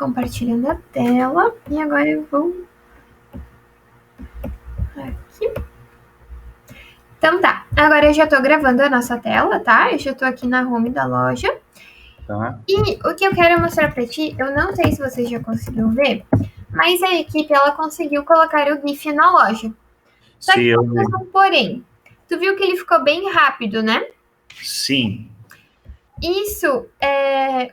compartilhando a tela. E agora eu vou aqui. Então tá, agora eu já tô gravando a nossa tela, tá? Eu já tô aqui na home da loja. Tá. E o que eu quero mostrar pra ti, eu não sei se você já conseguiu ver, mas a equipe, ela conseguiu colocar o GIF na loja. Só que Sim, tem um porém. Tu viu que ele ficou bem rápido, né? sim. Isso,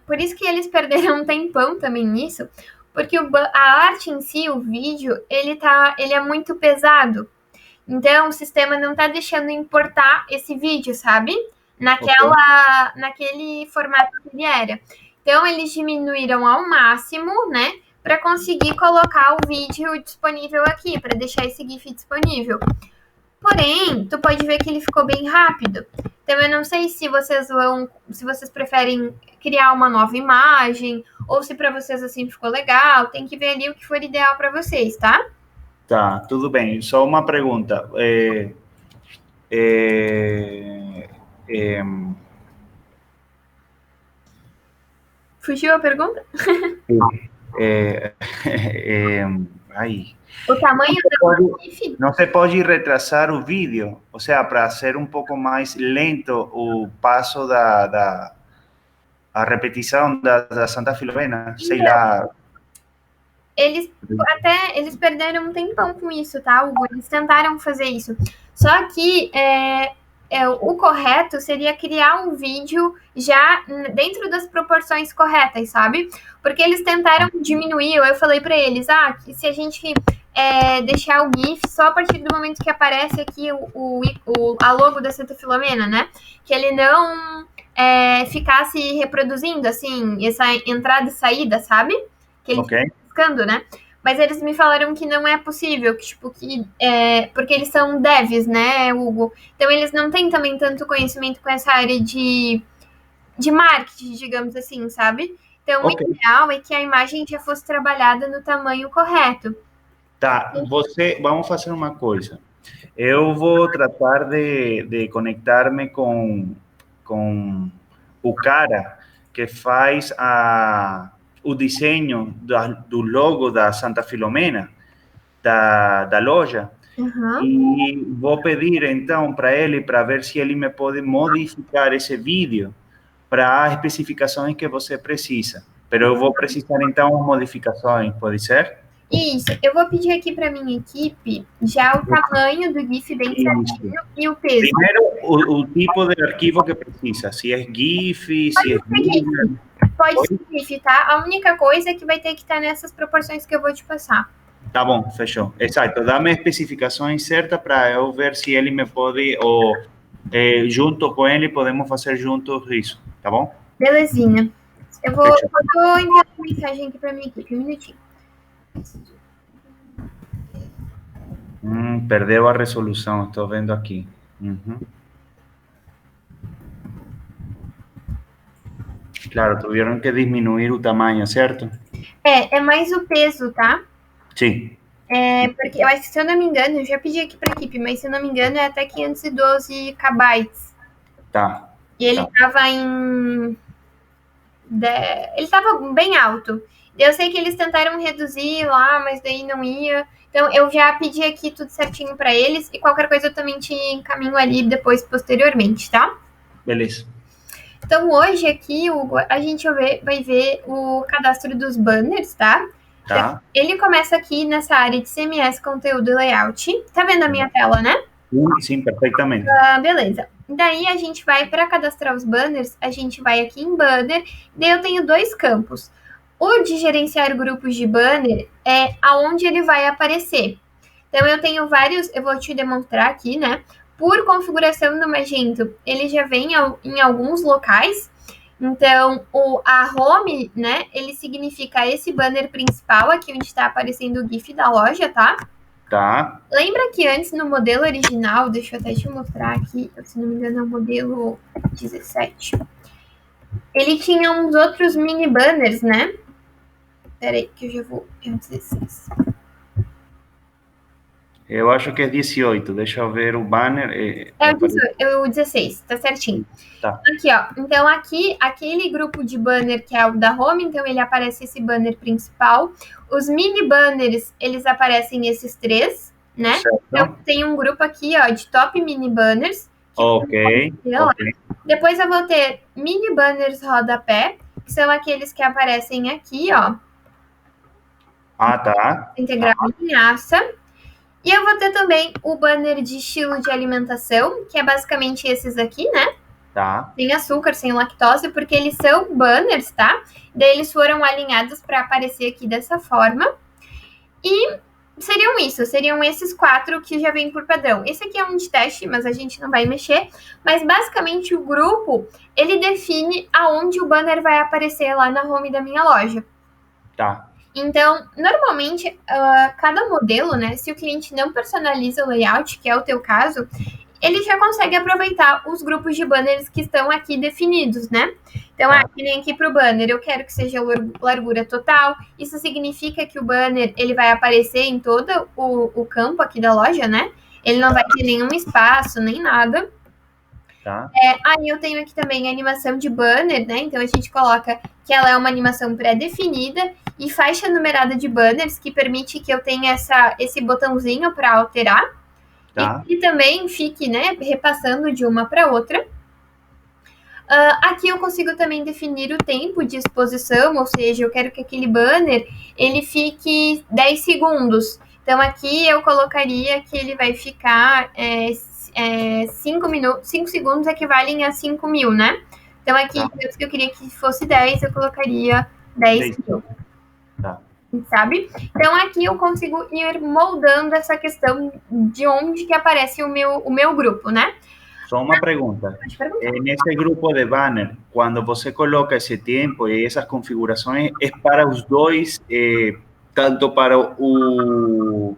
por isso que eles perderam um tempão também nisso, porque a arte em si, o vídeo, ele é muito pesado. Então, o sistema não tá deixando importar esse vídeo, sabe? Ok. Naquele formato que ele era. Então, eles diminuíram ao máximo, né? Para conseguir colocar o vídeo disponível aqui, para deixar esse GIF disponível. Porém, tu pode ver que ele ficou bem rápido. Então, eu não sei se vocês preferem criar uma nova imagem, ou se para vocês assim ficou legal. Tem que ver ali o que for ideal para vocês, tá? Tá, tudo bem. Só uma pergunta. É, Fugiu a pergunta? é, é, ai, O tamanho não se pode, do GIF? não se pode retrasar o vídeo, ou seja, para ser um pouco mais lento o passo a repetição da Santa Filomena, sei Então, lá. eles perderam um tempão com isso, tá, Hugo? Eles tentaram fazer isso. Só que o correto seria criar um vídeo já dentro das proporções corretas, sabe? Porque eles tentaram diminuir, eu falei para eles, que se a gente deixar o GIF só a partir do momento que aparece aqui a logo da Santa Filomena, né? Que ele não ficasse reproduzindo, assim, essa entrada e saída, sabe? Que ele Ok. buscando, né? Mas eles me falaram que não é possível, que, tipo, porque eles são devs, né, Hugo? Então eles não têm também tanto conhecimento com essa área de marketing, digamos assim, sabe? Então o Ok. ideal é que a imagem já fosse trabalhada no tamanho correto. Tá, vamos fazer uma coisa. Eu vou tratar de conectar-me com o cara que faz o desenho do logo da Santa Filomena, da loja, Uhum. e vou pedir então para ele, para ver se ele me pode modificar esse vídeo para as especificações que você precisa. Mas eu vou precisar então as modificações, pode ser? Isso, eu vou pedir aqui para minha equipe já o tamanho do GIF bem Isso. certinho e o peso. Primeiro, o tipo de arquivo que precisa, se é GIF, se é Pode ser vídeo. GIF, pode Oi? ser GIF, tá? A única coisa é que vai ter que estar nessas proporções que eu vou te passar. Tá bom, fechou. Exato, dá-me especificações certas para eu ver se ele me pode, ou junto com ele, podemos fazer juntos isso, tá bom? Belezinha. Fechou. Tô enviando uma mensagem aqui pra minha equipe, um minutinho. Perdeu a resolução, estou vendo aqui. Uhum. Claro, tuvieron que disminuir o tamanho, certo? É mais o peso, tá? Sim. Porque eu acho que, se eu não me engano, eu já pedi aqui pra equipe, mas se eu não me engano é até 512 kbytes. Tá, E ele tá. tava ele tava bem alto. Eu sei que eles tentaram reduzir lá, mas daí não ia. Então eu já pedi aqui tudo certinho pra eles e qualquer coisa eu também te encaminho ali depois, posteriormente, tá? Beleza. Então, hoje aqui, Hugo, a gente vai ver o cadastro dos banners, tá? Então, Tá. ele começa aqui nessa área de CMS, conteúdo e layout. Tá vendo a minha tela, né? Sim, perfeitamente. Beleza. Daí a gente vai para cadastrar os banners, a gente vai aqui em banner. Daí eu tenho dois campos. O de gerenciar grupos de banner é aonde ele vai aparecer. Então eu tenho vários, eu vou te demonstrar aqui, né? Por configuração do Magento, ele já vem em alguns locais. Então, a home, né? Ele significa esse banner principal aqui onde está aparecendo o GIF da loja, tá? Tá. Lembra que antes no modelo original, deixa eu até te mostrar aqui, se não me engano é o modelo 17. Ele tinha uns outros mini banners, né? Peraí, que eu já vou. É o 16. Eu acho que é 18. Deixa eu ver o banner. É o 16, tá certinho. Tá. Aqui, ó. Então, aqui, aquele grupo de banner que é o da home, então ele aparece esse banner principal. Os mini banners, eles aparecem esses três, né? Certo. Então, tem um grupo aqui, ó, de top mini banners. Ok. Depois eu vou ter mini banners rodapé, que são aqueles que aparecem aqui, ó. Ah, tá. Integral em linhaça. E eu vou ter também o banner de estilo de alimentação, que é basicamente esses aqui, né? Tá. Sem açúcar, sem lactose, porque eles são banners, tá? Daí eles foram alinhados para aparecer aqui dessa forma. E seriam esses 4 que já vem por padrão. Esse aqui é um de teste, mas a gente não vai mexer. Mas basicamente o grupo, ele define aonde o banner vai aparecer lá na home da minha loja. Tá. Então, normalmente, cada modelo, né? Se o cliente não personaliza o layout, que é o teu caso, ele já consegue aproveitar os grupos de banners que estão aqui definidos, né? Então, que nem aqui para o banner, eu quero que seja largura total. Isso significa que o banner ele vai aparecer em todo o campo aqui da loja, né? Ele não vai ter nenhum espaço, nem nada. Tá. Aí eu tenho aqui também a animação de banner, né? Então a gente coloca que ela é uma animação pré-definida e faixa numerada de banners que permite que eu tenha esse botãozinho para alterar. Tá. E também fique, né, repassando de uma para outra. Aqui eu consigo também definir o tempo de exposição, ou seja, eu quero que aquele banner ele fique 10 segundos. Então aqui eu colocaria que ele vai ficar 5 segundos equivalem a 5.000, né? Então aqui, que eu queria que fosse 10, eu colocaria 10.000. Tá. Sabe? Então aqui eu consigo ir moldando essa questão de onde que aparece o meu grupo, né? Só uma pergunta. Nesse grupo de banner, quando você coloca esse tempo e essas configurações, é para os dois, tanto para o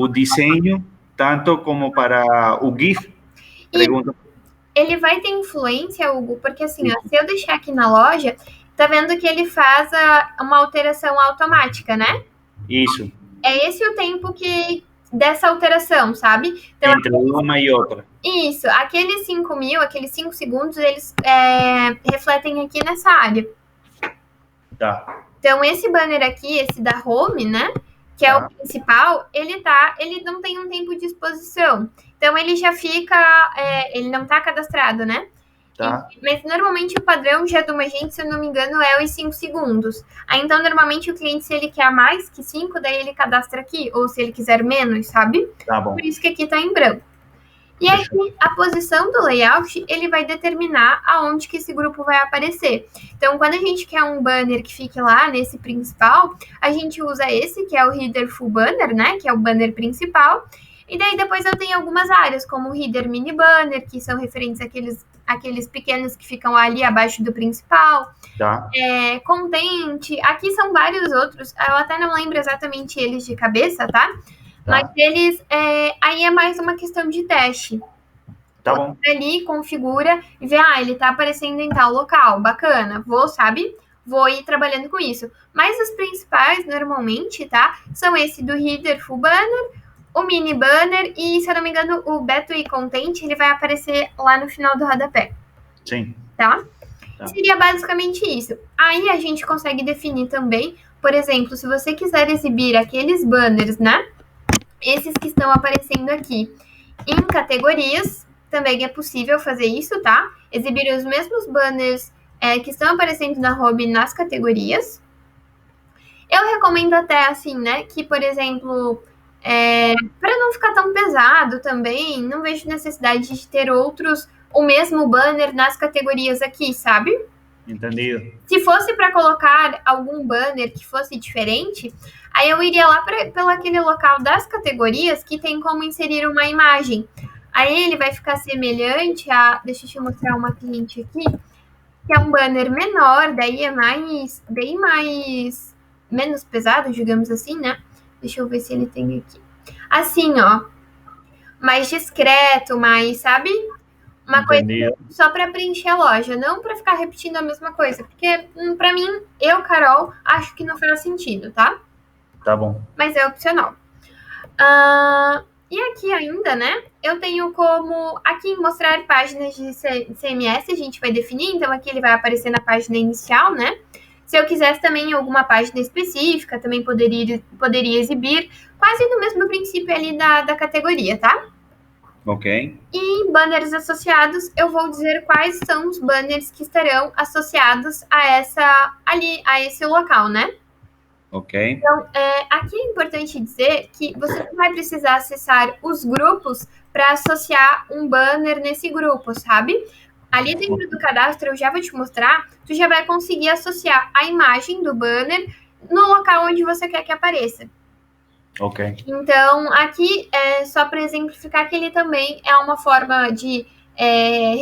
desenho, tanto como para o GIF? Pergunta. Ele vai ter influência, Hugo, porque assim, ó, se eu deixar aqui na loja, tá vendo que ele faz uma alteração automática, né? Isso. É esse o tempo dessa alteração, sabe? Então, entre uma e outra. Isso. Aqueles 5.000, aqueles 5 segundos, eles refletem aqui nessa área. Tá. Então, esse banner aqui, esse da home, né? Que é o principal, ele não tem um tempo de exposição. Então, ele já fica, ele não tá cadastrado, né? Tá. Mas normalmente o padrão já do Magento, se eu não me engano, é os 5 segundos. Aí, então, normalmente o cliente, se ele quer mais que 5, daí ele cadastra aqui. Ou se ele quiser menos, sabe? Tá bom. Por isso que aqui tá em branco. E aqui, a posição do layout, ele vai determinar aonde que esse grupo vai aparecer. Então, quando a gente quer um banner que fique lá nesse principal, a gente usa esse, que é o Header Full Banner, né? Que é o banner principal. E daí, depois eu tenho algumas áreas, como o Header Mini Banner, que são referentes àqueles pequenos que ficam ali abaixo do principal. Tá. Content. Aqui são vários outros. Eu até não lembro exatamente eles de cabeça, tá? Mas eles, aí é mais uma questão de teste. Tá bom. Ali, configura e vê, ele tá aparecendo em tal local, bacana. Vou ir trabalhando com isso. Mas os principais, normalmente, tá? São esse do Header Full Banner, o Mini Banner e, se eu não me engano, o Beto e Content, ele vai aparecer lá no final do rodapé. Sim. Tá? Seria basicamente isso. Aí a gente consegue definir também, por exemplo, se você quiser exibir aqueles banners, né? Esses que estão aparecendo aqui em categorias, também é possível fazer isso, tá? Exibir os mesmos banners que estão aparecendo na home nas categorias. Eu recomendo até, assim, né, que, por exemplo, para não ficar tão pesado também, não vejo necessidade de ter o mesmo banner nas categorias aqui, sabe? Entendido. Se fosse para colocar algum banner que fosse diferente, aí eu iria lá pelo aquele local das categorias que tem como inserir uma imagem. Aí ele vai ficar semelhante a... Deixa eu te mostrar uma cliente aqui, que é um banner menor, daí é bem mais... menos pesado, digamos assim, né? Deixa eu ver se ele tem aqui. Assim, ó. Mais discreto, mais, sabe? Uma Entendido. coisa só para preencher a loja, não para ficar repetindo a mesma coisa. Porque, para mim, eu, Carol, acho que não faz sentido, tá? Tá bom. Mas é opcional. E aqui ainda, né, eu tenho como aqui mostrar páginas de CMS, a gente vai definir, então aqui ele vai aparecer na página inicial, né? Se eu quisesse também alguma página específica, também poderia exibir, quase no mesmo princípio ali da categoria, tá? Ok. E em banners associados, eu vou dizer quais são os banners que estarão associados a esse local, né? Ok. Então, aqui é importante dizer que você não vai precisar acessar os grupos para associar um banner nesse grupo, sabe? Ali dentro do cadastro, eu já vou te mostrar, tu já vai conseguir associar a imagem do banner no local onde você quer que apareça. Ok. Então, aqui é só para exemplificar que ele também é uma forma de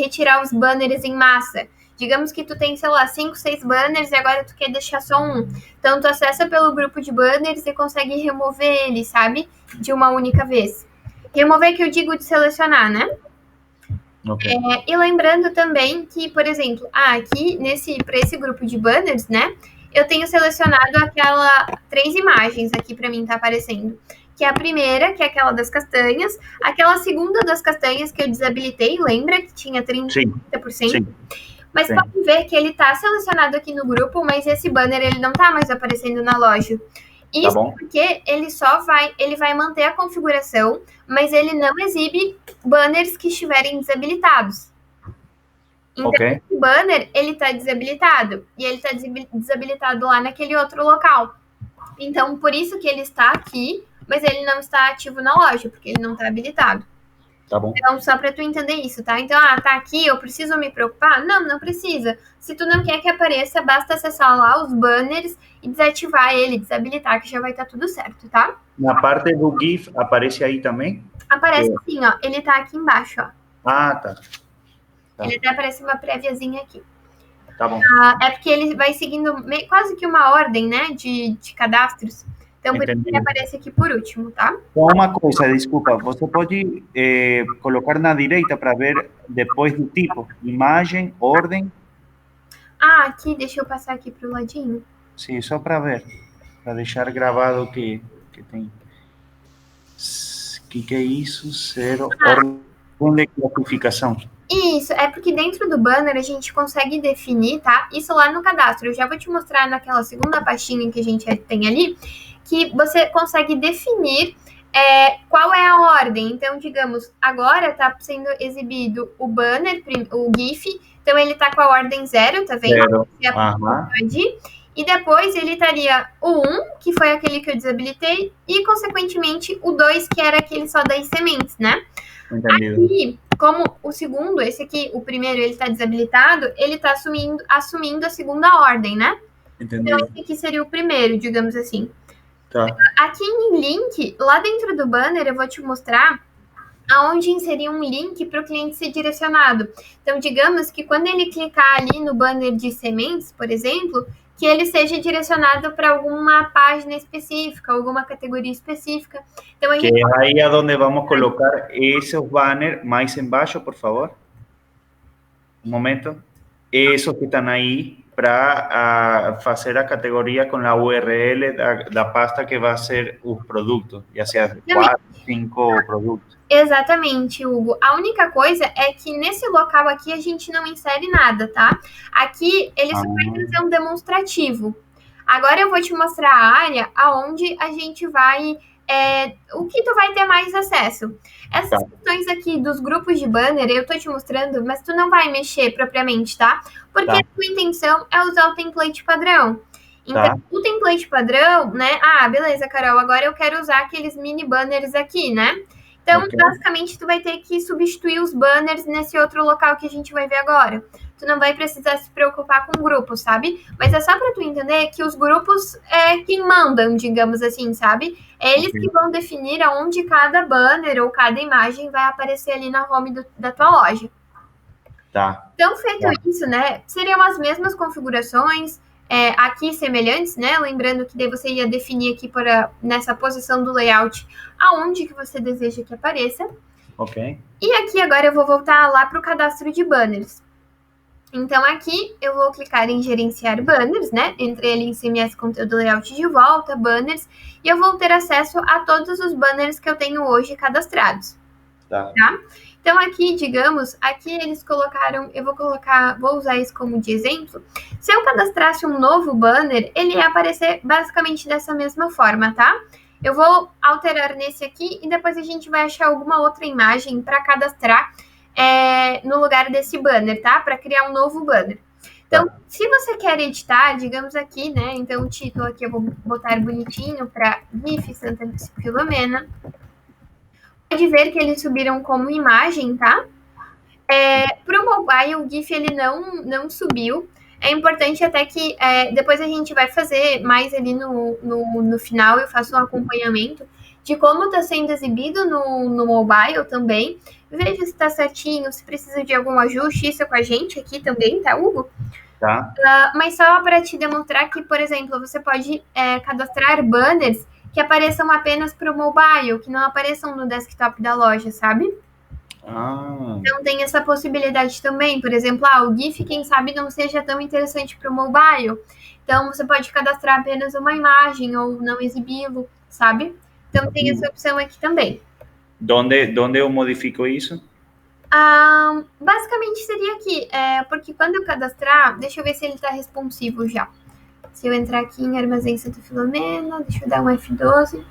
retirar os banners em massa. Digamos que tu tem, sei lá, 5, 6 banners e agora tu quer deixar só um. Então, tu acessa pelo grupo de banners e consegue remover ele, sabe? De uma única vez. Remover que eu digo de selecionar, né? Ok. E lembrando também que, por exemplo, aqui para esse grupo de banners, né? Eu tenho selecionado 3 imagens aqui para mim tá aparecendo. Que é a primeira, que é aquela das castanhas, aquela segunda das castanhas que eu desabilitei, lembra que tinha 30%? Sim. Mas Sim. pode ver que ele tá selecionado aqui no grupo, mas esse banner ele não tá mais aparecendo na loja. Isso porque ele vai manter a configuração, mas ele não exibe banners que estiverem desabilitados. Então, esse banner, ele está desabilitado. E ele está desabilitado lá naquele outro local. Então, por isso que ele está aqui, mas ele não está ativo na loja, porque ele não está habilitado. Tá bom. Então, só para tu entender isso, tá? Então, tá aqui, eu preciso me preocupar? Não, não precisa. Se tu não quer que apareça, basta acessar lá os banners e desativar ele, desabilitar, que já vai estar tudo certo, tá? Na parte do GIF, aparece aí também? Aparece sim, ó. Ele tá aqui embaixo, ó. Tá. Ele até aparece uma préviazinha aqui. Tá bom. É porque ele vai seguindo quase que uma ordem, né, de cadastros. Então, por isso que ele aparece aqui por último, tá? Uma coisa, desculpa, você pode colocar na direita para ver depois do tipo, imagem, ordem? Aqui, deixa eu passar aqui pro ladinho. Sim, só para ver, para deixar gravado que tem. Que é isso? Zero, ordem de classificação. Isso, é porque dentro do banner a gente consegue definir, tá? Isso lá no cadastro. Eu já vou te mostrar naquela segunda pastinha que a gente tem ali, que você consegue definir qual é a ordem. Então, digamos, agora está sendo exibido o banner, o GIF, então ele está com a ordem 0, tá vendo? E depois ele estaria o 1, que foi aquele que eu desabilitei, e, consequentemente, o 2, que era aquele só das sementes, né? Entendido. Aqui, como o segundo, esse aqui, o primeiro, ele está desabilitado, ele está assumindo a segunda ordem, né? Entendido. Então, esse aqui seria o primeiro, digamos assim. Tá. Aqui em link, lá dentro do banner, eu vou te mostrar aonde inserir um link para o cliente ser direcionado. Então, digamos que quando ele clicar ali no banner de sementes, por exemplo, que ele seja direcionado para alguma página específica, alguma categoria específica. Então, que é aí onde vamos colocar esses banners mais embaixo, por favor. Um momento. Esos que estão aí para fazer a categoria com a URL da pasta que vai ser os produtos, já seja 4, 5 produtos. Exatamente, Hugo. A única coisa é que nesse local aqui a gente não insere nada, tá? Aqui ele só vai trazer um demonstrativo. Agora eu vou te mostrar a área aonde a gente vai... o que tu vai ter mais acesso. Essas questões aqui dos grupos de banner, eu tô te mostrando, mas tu não vai mexer propriamente, tá? Porque a tua intenção é usar o template padrão. Então, o template padrão, né? Beleza, Carol, agora eu quero usar aqueles mini banners aqui, né? Então, basicamente, tu vai ter que substituir os banners nesse outro local que a gente vai ver agora. Tu não vai precisar se preocupar com grupos, sabe? Mas é só para tu entender que os grupos é quem mandam, digamos assim, sabe? É eles que vão definir aonde cada banner ou cada imagem vai aparecer ali na home da tua loja. Tá. Então, feito isso, né? Seriam as mesmas configurações, aqui semelhantes, né? Lembrando que daí você ia definir aqui nessa posição do layout aonde que você deseja que apareça. Ok. E aqui agora eu vou voltar lá para o cadastro de banners. Então, aqui eu vou clicar em gerenciar banners, né? Entrei ali em CMS Conteúdo Layout de volta, banners, e eu vou ter acesso a todos os banners que eu tenho hoje cadastrados. Tá? Então, aqui, digamos, aqui eles colocaram, vou usar isso como de exemplo. Se eu cadastrasse um novo banner, ele ia aparecer basicamente dessa mesma forma, tá? Eu vou alterar nesse aqui e depois a gente vai achar alguma outra imagem para cadastrar no lugar desse banner, tá? Para criar um novo banner. Então, se você quer editar, digamos aqui, né? Então, o título aqui eu vou botar bonitinho para GIF Santa Filomena. Pode ver que eles subiram como imagem, tá? Para o mobile, o GIF ele não subiu. É importante até que depois a gente vai fazer mais ali no final, eu faço um acompanhamento de como está sendo exibido no mobile também. Veja se está certinho, se precisa de algum ajuste, isso é com a gente aqui também, tá, Hugo? Tá. Mas só para te demonstrar que, por exemplo, você pode cadastrar banners que apareçam apenas para o mobile, que não apareçam no desktop da loja, sabe? Então tem essa possibilidade também, por exemplo, o GIF, quem sabe, não seja tão interessante para o mobile. Então você pode cadastrar apenas uma imagem ou não exibi-lo, sabe? Então tem essa opção aqui também. Onde eu modifico isso? Basicamente seria aqui, porque quando eu cadastrar, deixa eu ver se ele está responsivo já. Se eu entrar aqui em Armazém Santa Filomena, deixa eu dar um F12.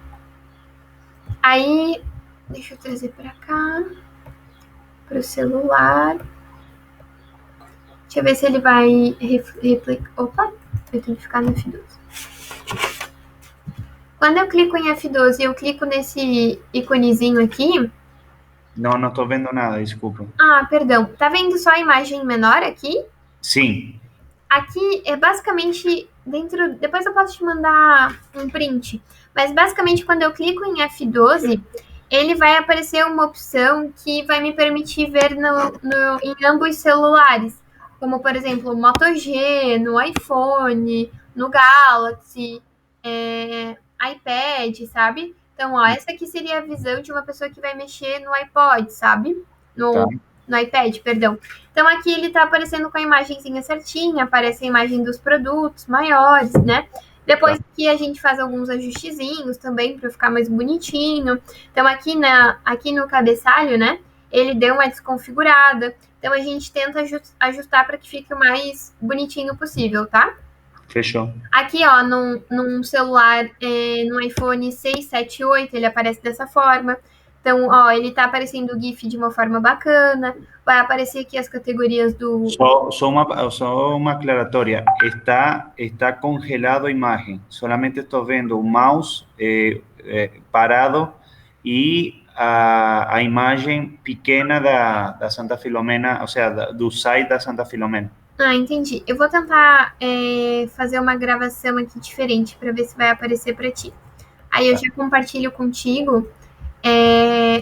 Aí, deixa eu trazer para cá, para o celular. Deixa eu ver se ele vai replicar. Opa, eu tenho que ficar no F12. Quando eu clico em F12 e eu clico nesse íconezinho aqui... Não estou vendo nada, desculpa. Perdão. Tá vendo só a imagem menor aqui? Sim. Aqui é basicamente dentro... Depois eu posso te mandar um print. Mas basicamente quando eu clico em F12, ele vai aparecer uma opção que vai me permitir ver em ambos celulares. Como, por exemplo, o Moto G, no iPhone, no Galaxy, iPad, sabe? Então, essa aqui seria a visão de uma pessoa que vai mexer no iPod, sabe? No iPad, perdão. Então, aqui ele tá aparecendo com a imagenzinha certinha, aparece a imagem dos produtos maiores, né? Depois que a gente faz alguns ajustezinhos também para ficar mais bonitinho. Então, aqui no cabeçalho, né? Ele deu uma desconfigurada. Então, a gente tenta ajustar para que fique o mais bonitinho possível, tá? Fechou. Aqui, num celular, no iPhone 6, 7, 8, ele aparece dessa forma. Então, ele tá aparecendo o GIF de uma forma bacana. Vai aparecer aqui as categorias do... Só uma aclaratória. Está congelado a imagem. Solamente estou vendo o mouse parado e a imagem pequena da Santa Filomena, ou seja, do site da Santa Filomena. Entendi. Eu vou tentar fazer uma gravação aqui diferente para ver se vai aparecer para ti. Aí eu já compartilho contigo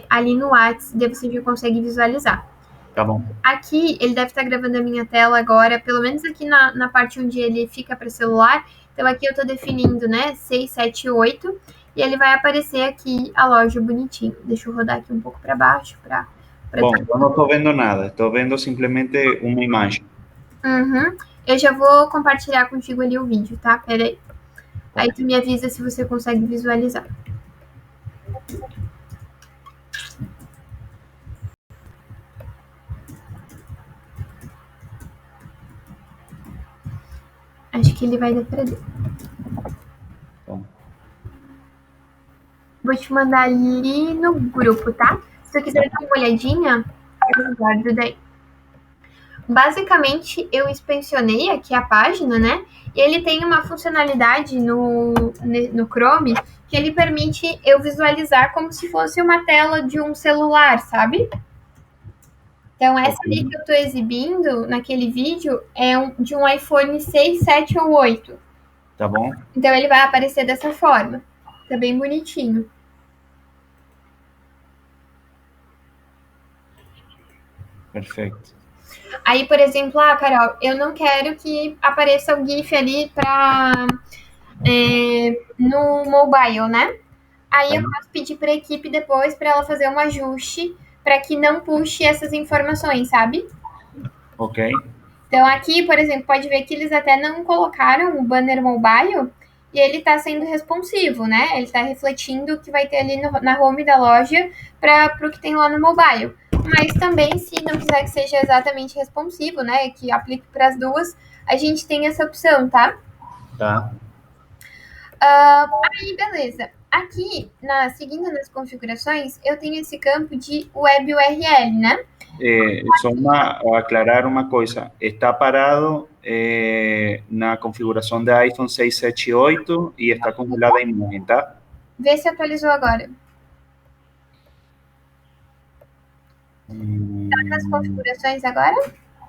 ali no WhatsApp, daí você já consegue visualizar. Tá bom. Aqui, ele deve estar gravando a minha tela agora, pelo menos aqui na parte onde ele fica para celular. Então, aqui eu estou definindo, né, 6, 7, 8. E ele vai aparecer aqui a loja bonitinho. Deixa eu rodar aqui um pouco para baixo. Bom, eu não estou vendo nada. Estou vendo simplesmente uma imagem. Eu já vou compartilhar contigo ali o vídeo, tá? Pera aí. Aí tu me avisa se você consegue visualizar. Acho que ele vai dar pra ver. Bom. Vou te mandar ali no grupo, tá? Se tu quiser dar uma olhadinha, eu guardo daí. Basicamente, eu inspecionei aqui a página, né? E ele tem uma funcionalidade no Chrome que ele permite eu visualizar como se fosse uma tela de um celular, sabe? Então, essa ali que eu estou exibindo naquele vídeo é de um iPhone 6, 7 ou 8. Tá bom. Então, ele vai aparecer dessa forma. Tá bem bonitinho. Perfeito. Aí, por exemplo, Carol, eu não quero que apareça o GIF ali no mobile, né? Aí eu posso pedir para a equipe depois para ela fazer um ajuste para que não puxe essas informações, sabe? Ok. Então, aqui, por exemplo, pode ver que eles até não colocaram o banner mobile e ele está sendo responsivo, né? Ele está refletindo o que vai ter ali na home da loja para o que tem lá no mobile. Mas também, se não quiser que seja exatamente responsivo, né? Que aplique para as duas, a gente tem essa opção, tá? Tá. Aí, beleza. Aqui, seguindo nas configurações, eu tenho esse campo de web URL, né? Aclarar uma coisa. Está parado na configuração da iPhone 6, 7 e 8 e está congelada a imagem, tá? Vê se atualizou agora. Tá nas configurações agora?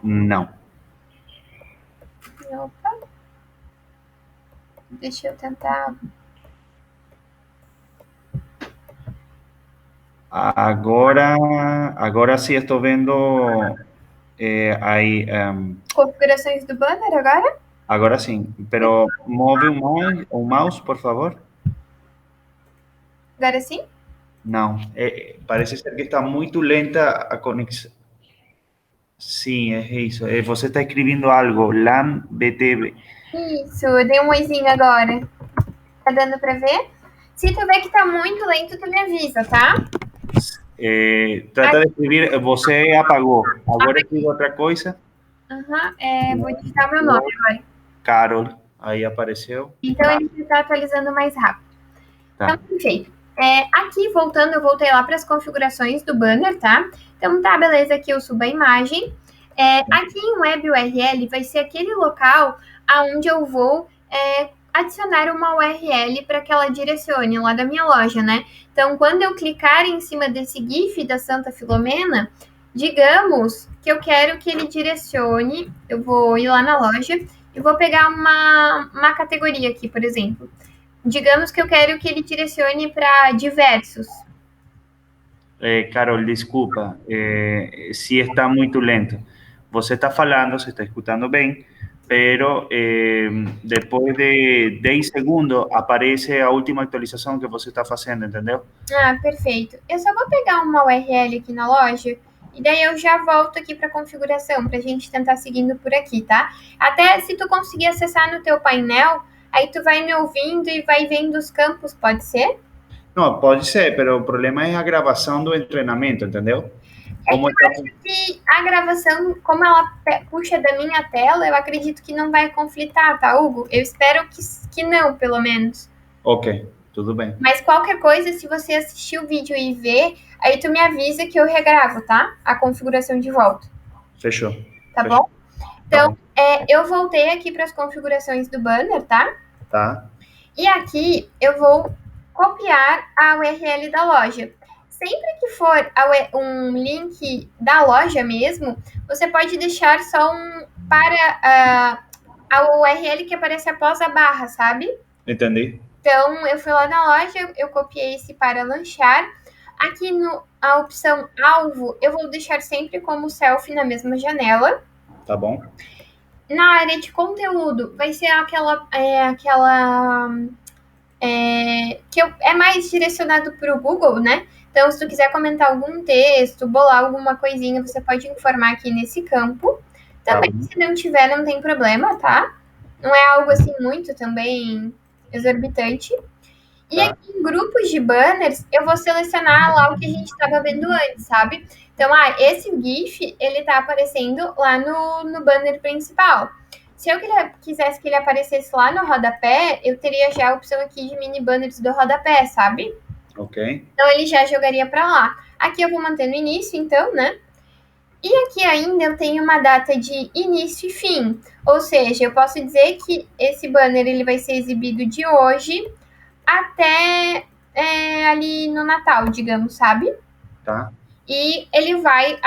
Não. Opa. Deixa eu tentar. Agora sim estou vendo aí. Configurações do banner agora? Agora sim, pero move o mouse, por favor. Agora sim? Não, parece ser que está muito lenta a conexão. Sim, é isso. Você está escrevendo algo, LAN BTV. Isso, eu dei um oizinho agora. Tá dando pra ver? Se tu ver que tá muito lento, tu me avisa, tá? Trata de escrever, você apagou. Agora escreve outra coisa. Vou digitar meu nome agora. Carol, aí apareceu. Então ele está atualizando mais rápido. Tá. Então, perfeito. Aqui, voltando, eu voltei lá para as configurações do banner, tá? Então, tá, beleza, aqui eu subo a imagem. Aqui em Web URL vai ser aquele local aonde eu vou adicionar uma URL para que ela direcione lá da minha loja, né? Então, quando eu clicar em cima desse GIF da Santa Filomena, digamos que eu quero que ele direcione, eu vou ir lá na loja e vou pegar uma categoria aqui, por exemplo. Digamos que eu quero que ele direcione para diversos. Carol, desculpa, se está muito lento. Você está falando, você está escutando bem, pero depois de 10 segundos aparece a última atualização que você está fazendo, entendeu? Ah, perfeito. Eu só vou pegar uma URL aqui na loja e daí eu já volto aqui para a configuração para a gente tentar seguindo por aqui, tá? Até se tu conseguir acessar no teu painel, aí tu vai me ouvindo e vai vendo os campos, pode ser? Não, pode ser, mas o problema é a gravação do treinamento, entendeu? Como eu acho que a gravação, como ela puxa da minha tela, eu acredito que não vai conflitar, tá, Hugo? Eu espero que não, pelo menos. Ok, tudo bem. Mas qualquer coisa, se você assistir o vídeo e ver, aí tu me avisa que eu regravo, tá? A configuração de volta. Fechou. Tá bom? Então, eu voltei aqui para as configurações do banner, tá? Tá. E aqui eu vou copiar a URL da loja. Sempre que for um link da loja mesmo, você pode deixar só para a URL que aparece após a barra, sabe? Entendi. Então, eu fui lá na loja, eu copiei esse para lanchar. Aqui a opção alvo, eu vou deixar sempre como selfie na mesma janela. Tá bom. Na área de conteúdo, vai ser aquela que é mais direcionado para o Google, né? Então, se tu quiser comentar algum texto, bolar alguma coisinha, você pode informar aqui nesse campo. Também, se não tiver, não tem problema, tá? Não é algo assim muito também exorbitante. E aqui em grupos de banners, eu vou selecionar lá o que a gente estava vendo antes, sabe? Então, esse GIF, ele tá aparecendo lá no banner principal. Se eu quisesse que ele aparecesse lá no rodapé, eu teria já a opção aqui de mini banners do rodapé, sabe? Ok. Então, ele já jogaria para lá. Aqui eu vou manter no início, então, né? E aqui ainda eu tenho uma data de início e fim. Ou seja, eu posso dizer que esse banner ele vai ser exibido de hoje até ali no Natal, digamos, sabe? Tá. E ele vai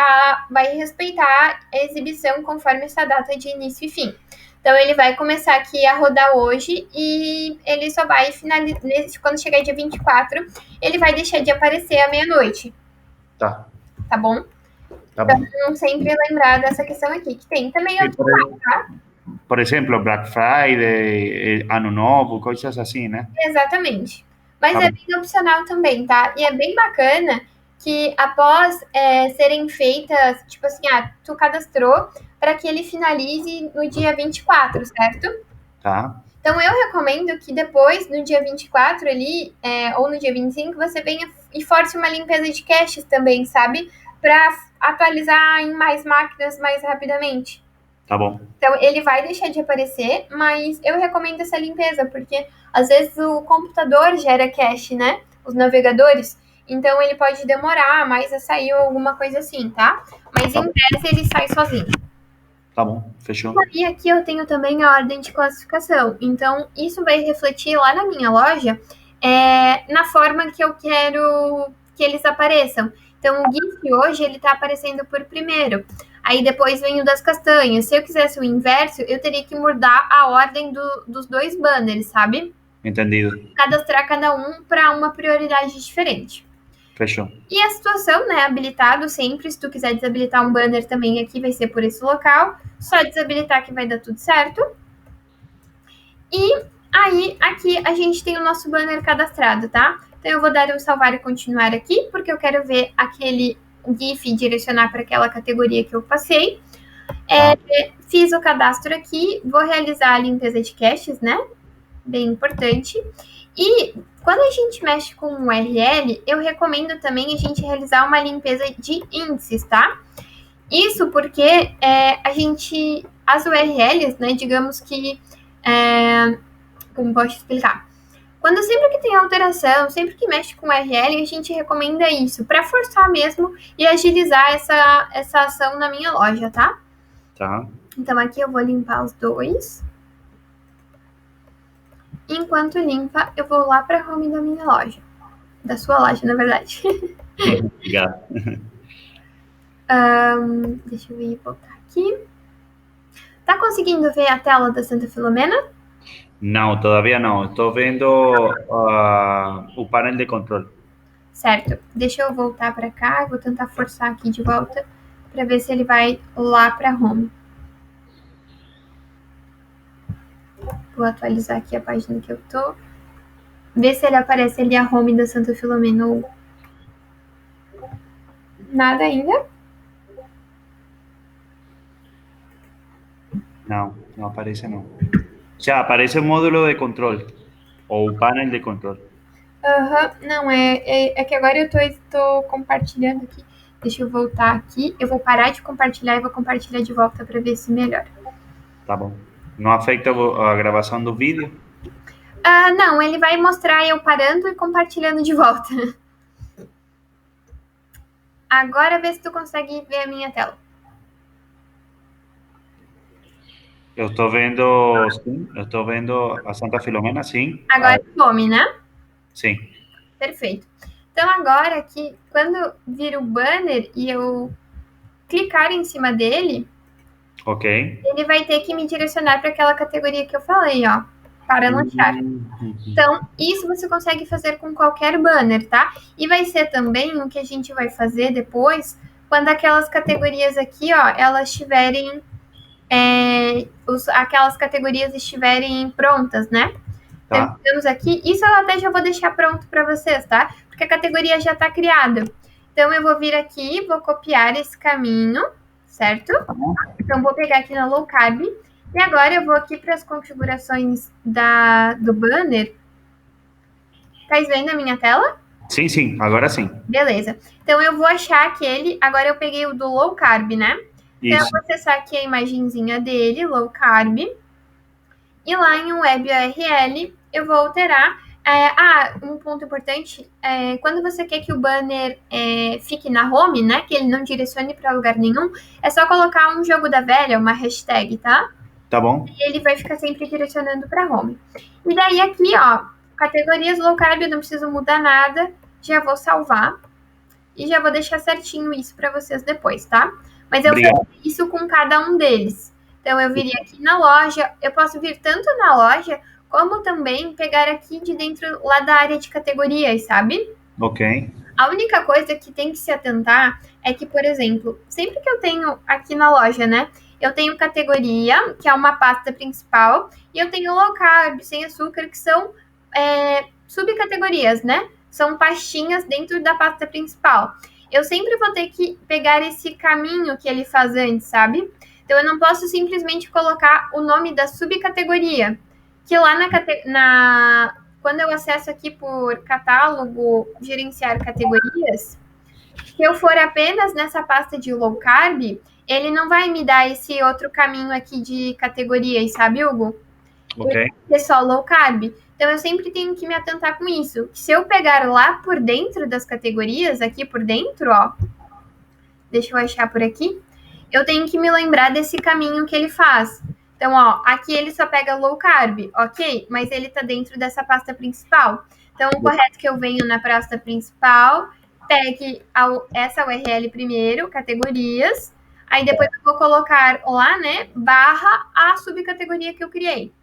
respeitar a exibição conforme essa data de início e fim. Então, ele vai começar aqui a rodar hoje e ele só vai finalizar, quando chegar dia 24, ele vai deixar de aparecer à meia-noite. Tá. Tá bom? Tá bom. Então, sempre lembrar dessa questão aqui, que tem também outro lado, tá? Por exemplo, Black Friday, Ano Novo, coisas assim, né? Exatamente. Mas é bem opcional também, tá? E é bem bacana que após serem feitas, tipo assim, tu cadastrou, para que ele finalize no dia 24, certo? Tá. Então, eu recomendo que depois, no dia 24 ali, ou no dia 25, você venha e force uma limpeza de caches também, sabe? Para atualizar em mais máquinas mais rapidamente. Tá bom. Então, ele vai deixar de aparecer, mas eu recomendo essa limpeza, porque às vezes o computador gera cache, né? Os navegadores. Então, ele pode demorar mais a sair ou alguma coisa assim, tá? Mas em tese, ele sai sozinho. Tá bom, fechou. E aqui eu tenho também a ordem de classificação. Então, isso vai refletir lá na minha loja, na forma que eu quero que eles apareçam. Então, o GIF hoje, ele tá aparecendo por primeiro. Aí depois vem o das castanhas. Se eu quisesse o inverso, eu teria que mudar a ordem dos dois banners, sabe? Entendido. Cadastrar cada um para uma prioridade diferente. Fechou. E a situação, né, habilitado sempre, se tu quiser desabilitar um banner também aqui, vai ser por esse local. Só desabilitar que vai dar tudo certo. E aí, aqui a gente tem o nosso banner cadastrado, tá? Então eu vou dar o salvar e continuar aqui, porque eu quero ver aquele GIF direcionar para aquela categoria que eu passei. Fiz o cadastro aqui, vou realizar a limpeza de caches, né? Bem importante. E quando a gente mexe com o URL, eu recomendo também a gente realizar uma limpeza de índices, tá? Isso porque as URLs, né, digamos que, como posso explicar? Sempre que tem alteração, sempre que mexe com URL, a gente recomenda isso, para forçar mesmo e agilizar essa ação na minha loja, tá? Tá. Então aqui eu vou limpar os dois. Enquanto limpa, eu vou lá para a home da minha loja. Da sua loja, na verdade. Obrigado. Deixa eu ir voltar aqui. Tá conseguindo ver a tela da Santa Filomena? Não, todavía não. Estou vendo o painel de controle. Certo. Deixa eu voltar para cá. Eu vou tentar forçar aqui de volta para ver se ele vai lá para home. Vou atualizar aqui a página que eu tô. Ver se ele aparece ali a home da Santa Filomena ou... Nada ainda? Não, não aparece não. Já aparece o módulo de controle. Ou o painel de controle. Não, é que agora eu tô compartilhando aqui. Deixa eu voltar aqui. Eu vou parar de compartilhar e vou compartilhar de volta para ver se melhora. Tá bom. Não afeta a gravação do vídeo? Não, ele vai mostrar eu parando e compartilhando de volta. Agora vê se tu consegue ver a minha tela. Eu estou vendo, sim. Eu estou vendo a Santa Filomena, sim. Agora some, né? Sim. Perfeito. Então agora aqui, quando vir o banner e eu clicar em cima dele, Ok. ele vai ter que me direcionar para aquela categoria que eu falei, ó, para lançar. Então, isso você consegue fazer com qualquer banner, tá? E vai ser também o que a gente vai fazer depois, quando aquelas categorias aqui, ó, elas estiverem, aquelas categorias estiverem prontas, né? Então, temos aqui, isso eu até já vou deixar pronto para vocês, tá? Porque a categoria já está criada. Então, eu vou vir aqui, vou copiar esse caminho, certo? Então, vou pegar aqui na Low Carb. E agora eu vou aqui para as configurações do banner. Tá vendo a minha tela? Sim, sim. Agora sim. Beleza. Então, eu vou achar aquele... Agora eu peguei o do Low Carb, né? Então, eu vou acessar aqui a imagenzinha dele, Low Carb. E lá em Web URL, eu vou alterar. Um ponto importante, quando você quer que o banner fique na home, né, que ele não direcione para lugar nenhum, é só colocar um jogo da velha, uma hashtag, tá? Tá bom. E ele vai ficar sempre direcionando para home. E daí aqui, ó, categorias low carb, eu não preciso mudar nada, já vou salvar e já vou deixar certinho isso para vocês depois, tá? Mas eu faço isso com cada um deles. Então, eu viria aqui na loja, eu posso vir tanto na loja, como também pegar aqui de dentro, lá da área de categorias, sabe? Ok. A única coisa que tem que se atentar é que, por exemplo, sempre que eu tenho aqui na loja, né? Eu tenho categoria, que é uma pasta principal, e eu tenho low carb, sem açúcar, que são subcategorias, né? São pastinhas dentro da pasta principal. Eu sempre vou ter que pegar esse caminho que ele faz antes, sabe? Então, eu não posso simplesmente colocar o nome da subcategoria, que lá quando eu acesso aqui por catálogo, gerenciar categorias, se eu for apenas nessa pasta de low carb, ele não vai me dar esse outro caminho aqui de categorias, sabe, Hugo? Ok. É só low carb. Então, eu sempre tenho que me atentar com isso. Se eu pegar lá por dentro das categorias, aqui por dentro, ó, deixa eu achar por aqui, eu tenho que me lembrar desse caminho que ele faz. Então, ó, aqui ele só pega low carb, ok? Mas ele tá dentro dessa pasta principal. Então, o correto é que eu venho na pasta principal, pegue essa URL primeiro, categorias, aí depois eu vou colocar lá, né, barra a subcategoria que eu criei.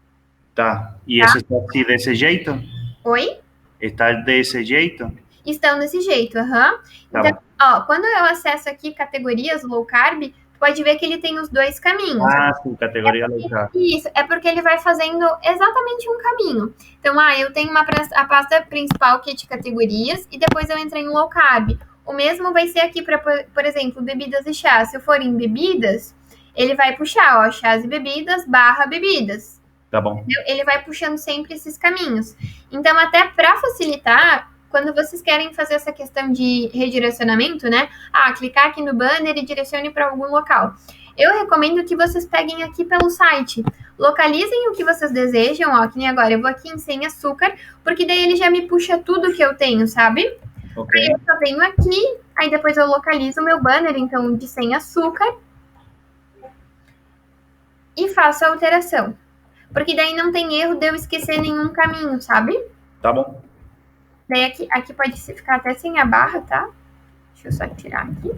Tá. E isso está assim desse jeito? Oi? Está desse jeito? Estão desse jeito, aham. Tá Então, ó, quando eu acesso aqui categorias low carb, tu pode ver que ele tem os dois caminhos. Ah, sim, categoria low carb. Isso, é porque ele vai fazendo exatamente um caminho. Então, eu tenho a pasta principal que é de categorias e depois eu entrei em low carb. O mesmo vai ser aqui para, por exemplo, bebidas e chás. Se eu for em bebidas, ele vai puxar, ó, chás e bebidas, barra bebidas. Tá bom. Ele vai puxando sempre esses caminhos. Então, até para facilitar, quando vocês querem fazer essa questão de redirecionamento, né? Clicar aqui no banner e direcione para algum local. Eu recomendo que vocês peguem aqui pelo site. Localizem o que vocês desejam, ó, que nem agora. Eu vou aqui em sem açúcar, porque daí ele já me puxa tudo que eu tenho, sabe? Ok. Aí eu só venho aqui, aí depois eu localizo o meu banner, então, de sem açúcar. E faço a alteração. Porque daí não tem erro de eu esquecer nenhum caminho, sabe? Tá bom. Daí aqui pode ficar até sem a barra, tá? Deixa eu só tirar aqui.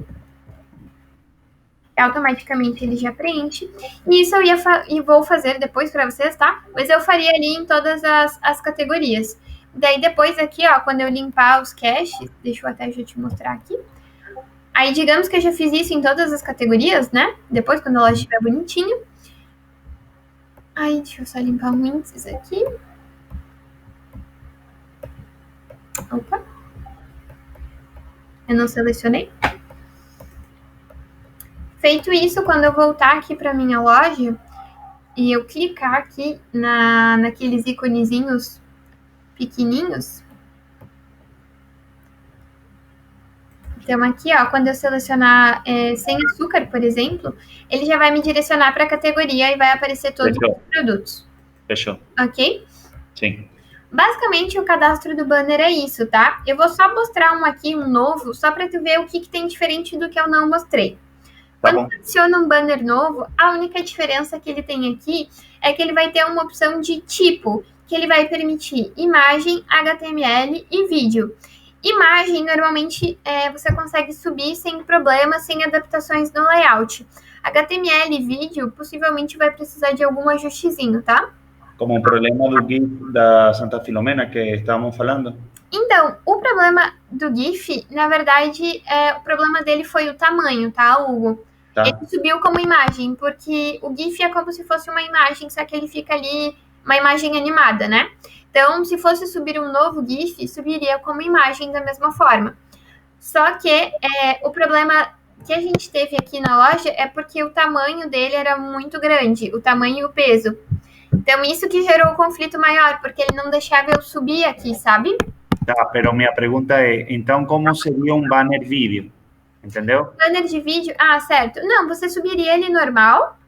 Automaticamente ele já preenche. E isso eu vou fazer depois para vocês, tá? Mas eu faria ali em todas as categorias. Daí depois aqui, ó, quando eu limpar os caches, deixa eu até já te mostrar aqui. Aí digamos que eu já fiz isso em todas as categorias, né? Depois, quando ela estiver bonitinha. Aí, deixa eu só limpar o índices aqui. Opa. Eu não selecionei. Feito isso, quando eu voltar aqui para minha loja e eu clicar aqui naqueles iconezinhos pequenininhos. Então, aqui, ó, quando eu selecionar sem açúcar, por exemplo, ele já vai me direcionar para a categoria e vai aparecer todos os produtos. Fechou. Ok? Sim. Basicamente, o cadastro do banner é isso, tá? Eu vou só mostrar um novo, só para tu ver o que tem diferente do que eu não mostrei. Quando tu adiciona um banner novo, a única diferença que ele tem aqui é que ele vai ter uma opção de tipo, que ele vai permitir imagem, HTML e vídeo. Imagem, normalmente, você consegue subir sem problema, sem adaptações no layout. HTML e vídeo, possivelmente vai precisar de algum ajustezinho, tá? Como o problema do GIF da Santa Filomena que estávamos falando? Então, o problema do GIF, na verdade, o problema dele foi o tamanho, tá, Hugo? Tá. Ele subiu como imagem, porque o GIF é como se fosse uma imagem, só que ele fica ali, uma imagem animada, né? Então, se fosse subir um novo GIF, subiria como imagem da mesma forma. Só que o problema que a gente teve aqui na loja é porque o tamanho dele era muito grande, o tamanho e o peso. Então, isso que gerou o conflito maior, porque ele não deixava eu subir aqui, sabe? Tá, pero minha pergunta é, então, como seria um banner vídeo? Entendeu? Banner de vídeo? Certo. Não, você subiria ele normal,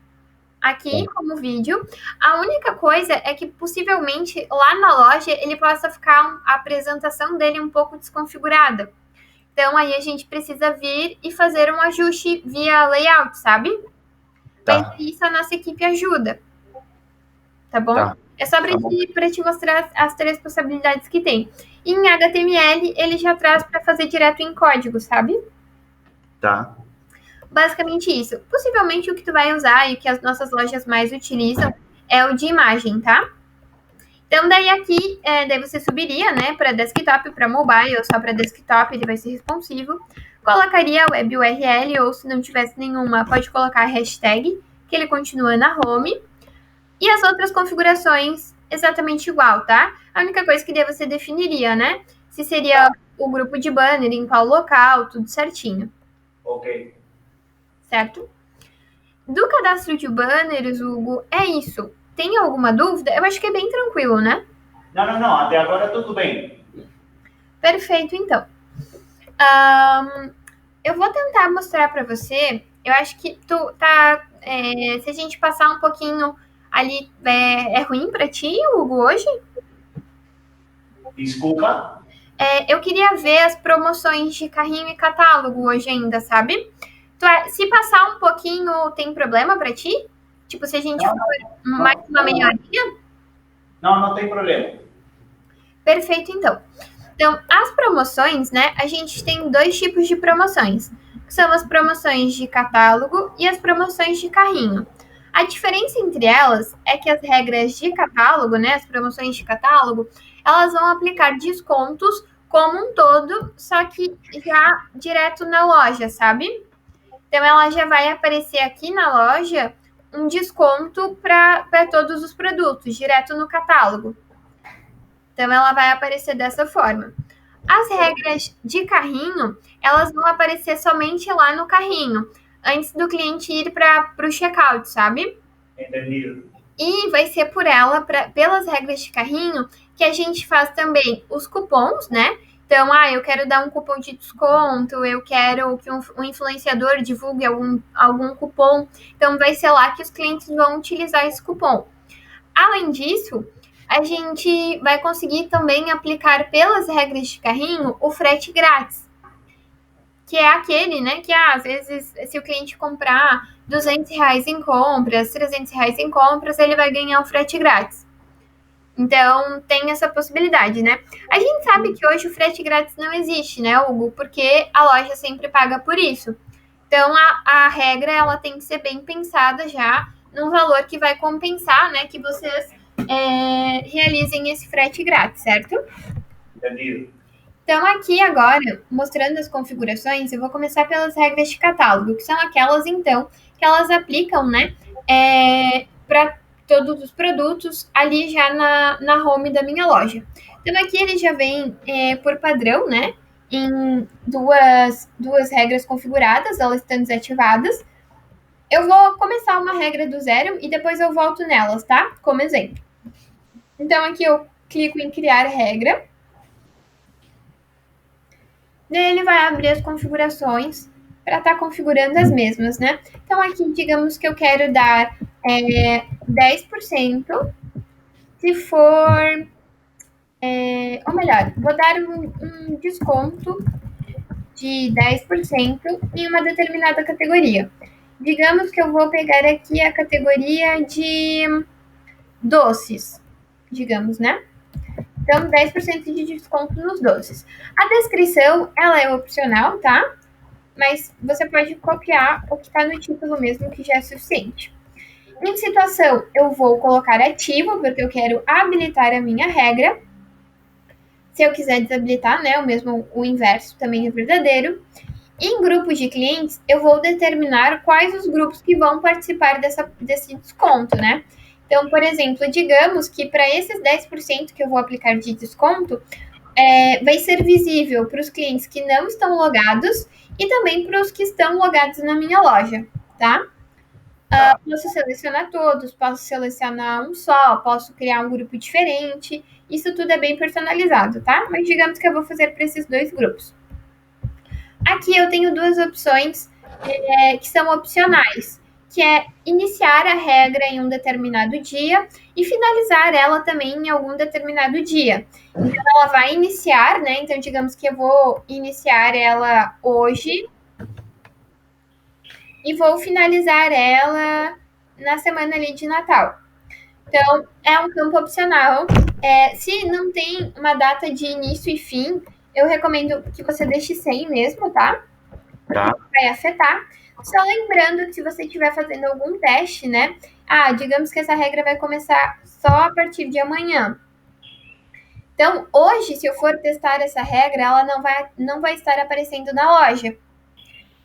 aqui como vídeo. A única coisa é que possivelmente lá na loja ele possa ficar a apresentação dele um pouco desconfigurada. Então aí a gente precisa vir e fazer um ajuste via layout, sabe? Tá. Mas isso a nossa equipe ajuda. Tá bom? Tá. É só para te mostrar as três possibilidades que tem. E em HTML ele já traz para fazer direto em código, sabe? Tá. Basicamente isso. Possivelmente o que tu vai usar e o que as nossas lojas mais utilizam é o de imagem, tá? Então, daí aqui, daí você subiria, né, para desktop, para mobile, ou só para desktop, ele vai ser responsivo. Colocaria a web URL, ou se não tivesse nenhuma, pode colocar a hashtag, que ele continua na home. E as outras configurações, exatamente igual, tá? A única coisa que daí você definiria, né, se seria o grupo de banner, em qual local, tudo certinho. Ok. Certo? Do cadastro de banners, Hugo, é isso. Tem alguma dúvida? Eu acho que é bem tranquilo, né? Não, até agora tudo bem. Perfeito, então. Eu vou tentar mostrar para você. Eu acho que tu tá. Se a gente passar um pouquinho ali, é ruim para ti, Hugo, hoje? Desculpa? Eu queria ver as promoções de carrinho e catálogo hoje ainda, sabe? Se passar um pouquinho, tem problema para ti? Tipo, se a gente for mais uma meia horinha? Não tem problema. Perfeito, então. Então, as promoções, né? A gente tem dois tipos de promoções, que são as promoções de catálogo e as promoções de carrinho. A diferença entre elas é que as regras de catálogo, né, as promoções de catálogo, elas vão aplicar descontos como um todo, só que já direto na loja, sabe? Então, ela já vai aparecer aqui na loja um desconto para todos os produtos, direto no catálogo. Então, ela vai aparecer dessa forma. As regras de carrinho, elas vão aparecer somente lá no carrinho, antes do cliente ir para o checkout, sabe? Entendido. E vai ser pelas regras de carrinho, que a gente faz também os cupons, né? Então, eu quero dar um cupom de desconto, eu quero que um influenciador divulgue algum cupom. Então, vai ser lá que os clientes vão utilizar esse cupom. Além disso, a gente vai conseguir também aplicar pelas regras de carrinho o frete grátis, que é aquele, né, que às vezes, se o cliente comprar R$ 200 em compras, R$ 300 em compras, ele vai ganhar o frete grátis. Então, tem essa possibilidade, né? A gente sabe que hoje o frete grátis não existe, né, Hugo? Porque a loja sempre paga por isso. Então, a regra, ela tem que ser bem pensada já no valor que vai compensar, né, que vocês realizem esse frete grátis, certo? Entendido. Então, aqui agora, mostrando as configurações, eu vou começar pelas regras de catálogo, que são aquelas, então, que elas aplicam, né, para todos os produtos ali já na home da minha loja. Então, aqui ele já vem por padrão, né, em duas regras configuradas, elas estão desativadas. Eu vou começar uma regra do zero e depois eu volto nelas, tá? Como exemplo. Então, aqui eu clico em criar regra. Daí ele vai abrir as configurações para estar configurando as mesmas, né? Então, aqui, digamos que eu quero dar 10%, se for... ou melhor, vou dar um desconto de 10% em uma determinada categoria. Digamos que eu vou pegar aqui a categoria de doces, digamos, né? Então, 10% de desconto nos doces. A descrição, ela é opcional, tá? Mas você pode copiar o que está no título mesmo, que já é suficiente. Em situação, eu vou colocar ativo, porque eu quero habilitar a minha regra. Se eu quiser desabilitar, né, o inverso também é verdadeiro. Em grupos de clientes, eu vou determinar quais os grupos que vão participar desse desconto, né? Então, por exemplo, digamos que para esses 10% que eu vou aplicar de desconto, vai ser visível para os clientes que não estão logados e também para os que estão logados na minha loja, tá? Posso selecionar todos, posso selecionar um só, posso criar um grupo diferente. Isso tudo é bem personalizado, tá? Mas digamos que eu vou fazer para esses dois grupos. Aqui eu tenho duas opções que são opcionais, que é iniciar a regra em um determinado dia e finalizar ela também em algum determinado dia. Então, ela vai iniciar, né? Então, digamos que eu vou iniciar ela hoje e vou finalizar ela na semana ali de Natal. Então, é um campo opcional. Se não tem uma data de início e fim, eu recomendo que você deixe sem mesmo, tá? Tá. Vai afetar. Só lembrando que se você estiver fazendo algum teste, né? Digamos que essa regra vai começar só a partir de amanhã. Então, hoje, se eu for testar essa regra, ela não vai estar aparecendo na loja.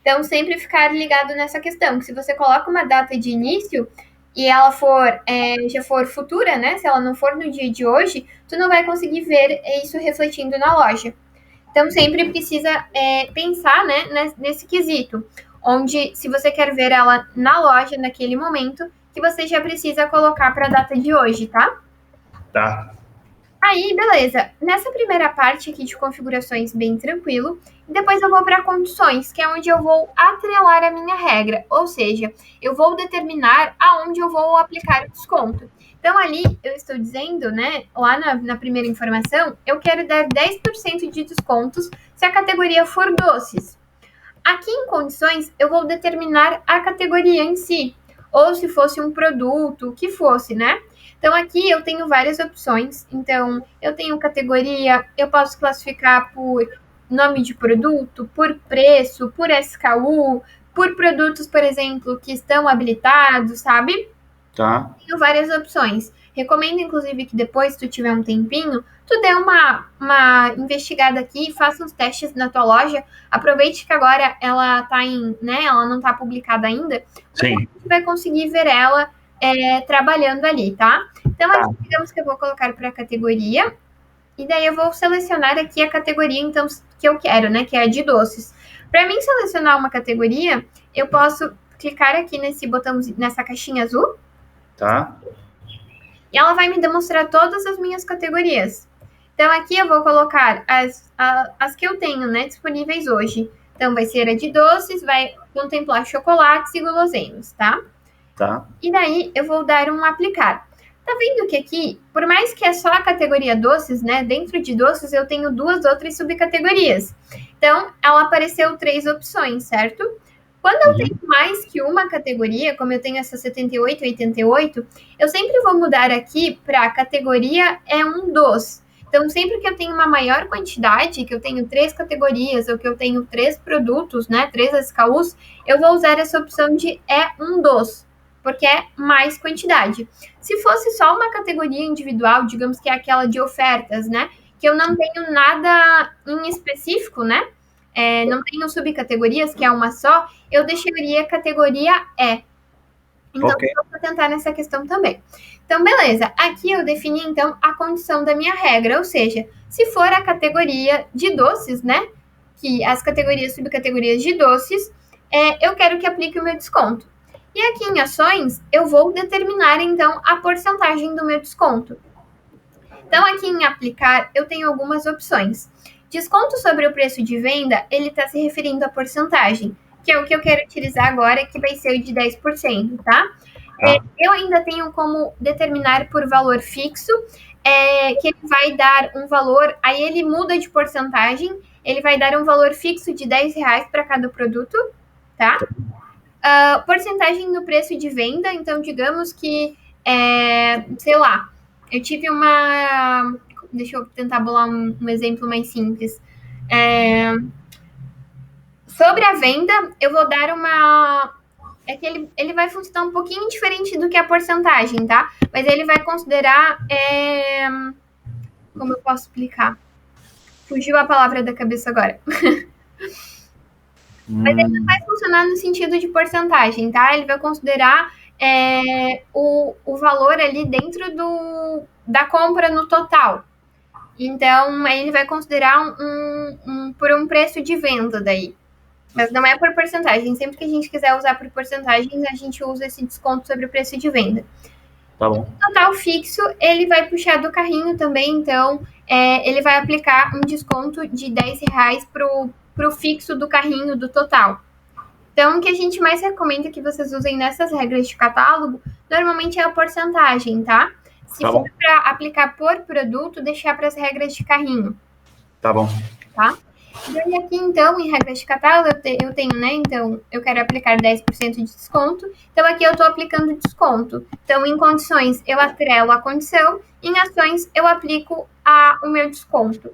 Então, sempre ficar ligado nessa questão, que se você coloca uma data de início e ela já for futura, né? Se ela não for no dia de hoje, tu não vai conseguir ver isso refletindo na loja. Então, sempre precisa pensar, né, nesse quesito. onde, se você quer ver ela na loja naquele momento, que você já precisa colocar para a data de hoje, tá? Tá. Aí, beleza. Nessa primeira parte aqui de configurações, bem tranquilo. Depois eu vou para condições, que é onde eu vou atrelar a minha regra. Ou seja, eu vou determinar aonde eu vou aplicar o desconto. Então, ali eu estou dizendo, né, lá na primeira informação, eu quero dar 10% de descontos se a categoria for doces. Aqui em condições, eu vou determinar a categoria em si, ou se fosse um produto, o que fosse, né? Então, aqui eu tenho várias opções. Então, eu tenho categoria, eu posso classificar por nome de produto, por preço, por SKU, por produtos, por exemplo, que estão habilitados, sabe? Tá. Tenho várias opções. Recomendo, inclusive, que depois, se tu tiver um tempinho, tu dê uma investigada aqui, faça uns testes na tua loja. Aproveite que agora ela tá né, ela não tá publicada ainda. Sim. Você vai conseguir ver ela trabalhando ali, tá? Então, aqui, digamos que eu vou colocar para a categoria. E daí eu vou selecionar aqui a categoria, então, que eu quero, né? Que é a de doces. Para mim selecionar uma categoria, eu posso clicar aqui nesse botão, nessa caixinha azul. Tá. E ela vai me demonstrar todas as minhas categorias. Então, aqui eu vou colocar as que eu tenho, né, disponíveis hoje. Então, vai ser a de doces, vai contemplar chocolates e guloseimas, tá? Tá. E daí, eu vou dar um aplicar. Tá vendo que aqui, por mais que é só a categoria doces, né, dentro de doces eu tenho 2 outras subcategorias. Então, ela apareceu 3 opções, certo? Quando eu tenho mais que uma categoria, como eu tenho essa 78 e 88, eu sempre vou mudar aqui para a categoria é um dos. Então, sempre que eu tenho uma maior quantidade, que eu tenho 3 categorias ou que eu tenho 3 produtos, né, 3 SKUs, eu vou usar essa opção de é um dos, porque é mais quantidade. Se fosse só uma categoria individual, digamos que é aquela de ofertas, né, que eu não tenho nada em específico, né, não tenho subcategorias, que é uma só, eu deixaria a categoria E. Então, vamos tentar nessa questão também. Então, beleza. Aqui eu defini, então, a condição da minha regra, ou seja, se for a categoria de doces, né, que as categorias, subcategorias de doces, eu quero que aplique o meu desconto. E aqui em ações, eu vou determinar, então, a porcentagem do meu desconto. Então, aqui em aplicar, eu tenho algumas opções. Desconto sobre o preço de venda, ele está se referindo à porcentagem, que é o que eu quero utilizar agora, que vai ser o de 10%, tá? Eu ainda tenho como determinar por valor fixo, que ele vai dar um valor, aí ele muda de porcentagem, ele vai dar um valor fixo de R$10 para cada produto, tá? Porcentagem no preço de venda, então digamos que, sei lá, eu tive uma... Deixa eu tentar bolar um exemplo mais simples. Sobre a venda, eu vou dar uma... É que ele vai funcionar um pouquinho diferente do que a porcentagem, tá? Mas ele vai considerar... Como eu posso explicar? Fugiu a palavra da cabeça agora. Mas ele não vai funcionar no sentido de porcentagem, tá? Ele vai considerar o valor ali dentro da compra no total. Então, ele vai considerar por um preço de venda daí. Mas não é por porcentagem. Sempre que a gente quiser usar por porcentagem, a gente usa esse desconto sobre o preço de venda. Tá bom. O total fixo, ele vai puxar do carrinho também, então ele vai aplicar um desconto de R$10 pro fixo do carrinho do total. Então, o que a gente mais recomenda que vocês usem nessas regras de catálogo, normalmente é a porcentagem, tá? Se for para aplicar por produto, deixar para as regras de carrinho. Tá bom. Tá? E aqui, então, em regras de catálogo, eu tenho, né? Então, eu quero aplicar 10% de desconto. Então, aqui eu estou aplicando desconto. Então, em condições, eu atrelo a condição. Em ações, eu aplico o meu desconto.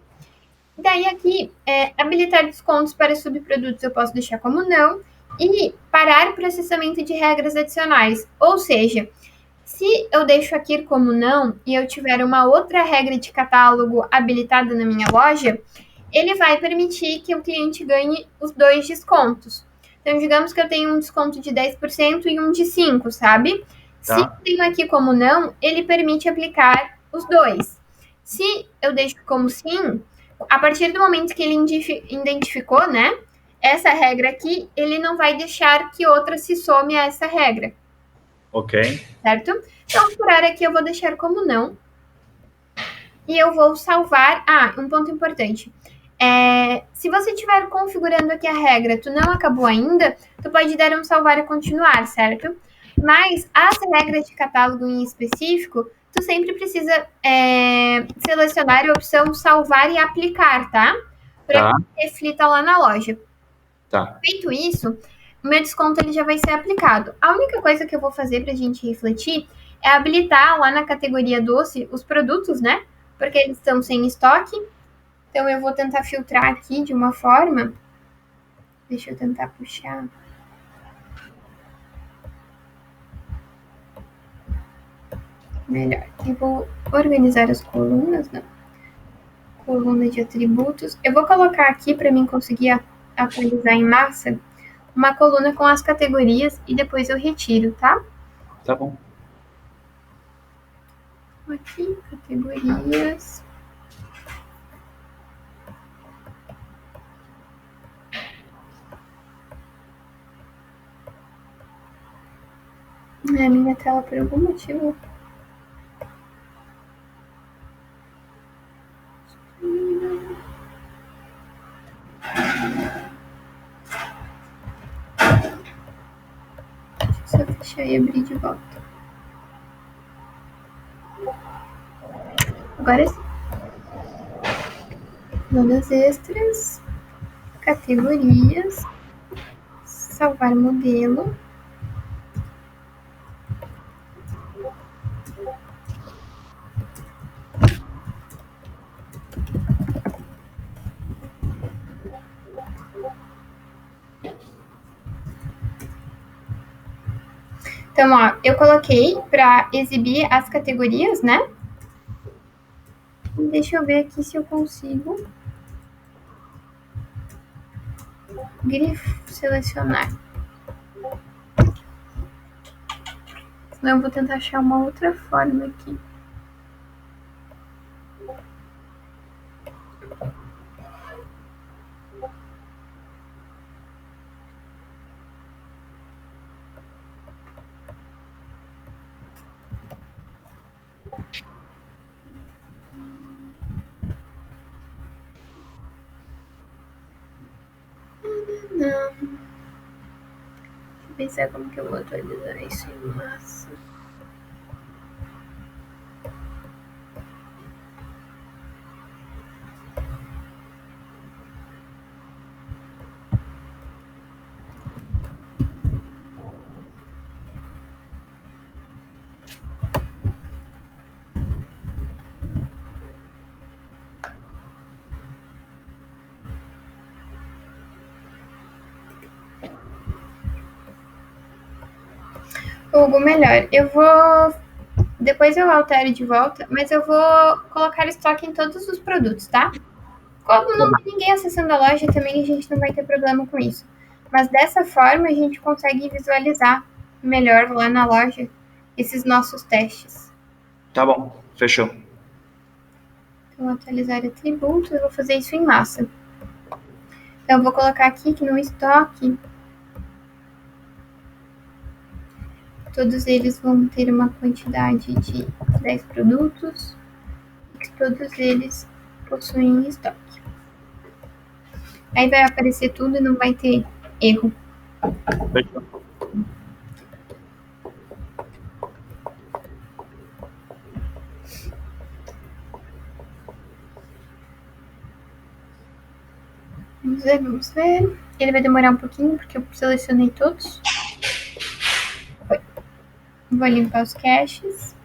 Daí, aqui, habilitar descontos para subprodutos eu posso deixar como não. E parar processamento de regras adicionais. Ou seja, se eu deixo aqui como não e eu tiver uma outra regra de catálogo habilitada na minha loja, ele vai permitir que o cliente ganhe os 2 descontos. Então, digamos que eu tenho um desconto de 10% e um de 5%, sabe? Tá. Se eu tenho aqui como não, ele permite aplicar os 2. Se eu deixo como sim, a partir do momento que ele identificou, né, essa regra aqui, ele não vai deixar que outra se some a essa regra. Ok. Certo? Então, por hora aqui eu vou deixar como não. E eu vou salvar... Ah, um ponto importante. Se você estiver configurando aqui a regra, tu não acabou ainda, tu pode dar um salvar e continuar, certo? Mas as regras de catálogo em específico, tu sempre precisa selecionar a opção salvar e aplicar, tá? Para que reflita lá na loja. Tá. Feito isso, o meu desconto ele já vai ser aplicado. A única coisa que eu vou fazer para a gente refletir é habilitar lá na categoria doce os produtos, né? Porque eles estão sem estoque. Então eu vou tentar filtrar aqui de uma forma. Deixa eu tentar puxar. Melhor. Eu vou organizar as colunas, não. Coluna de atributos. Eu vou colocar aqui para mim conseguir atualizar em massa uma coluna com as categorias e depois eu retiro, tá? Tá bom. Aqui, categorias. A minha tela por algum motivo. Deixa eu só fechar e abrir de volta. Agora sim. Colunas extras, categorias, salvar modelo. Então, ó, eu coloquei para exibir as categorias, né? Deixa eu ver aqui se eu consigo. Grifo, selecionar. Senão eu vou tentar achar uma outra forma aqui. Não. Deixa eu pensar como que eu vou atualizar isso em massa. Hugo, melhor. Eu vou... Depois eu altero de volta, mas eu vou colocar estoque em todos os produtos, tá? Como não tem ninguém acessando a loja, também a gente não vai ter problema com isso. Mas dessa forma a gente consegue visualizar melhor lá na loja esses nossos testes. Tá bom, fechou. Então, atualizar atributos, eu vou fazer isso em massa. Então, eu vou colocar aqui que no estoque todos eles vão ter uma quantidade de 10 produtos e que todos eles possuem estoque. Aí vai aparecer tudo e não vai ter erro. Fechou. Vamos ver. Ele vai demorar um pouquinho porque eu selecionei todos. Foi. Vou limpar os caches.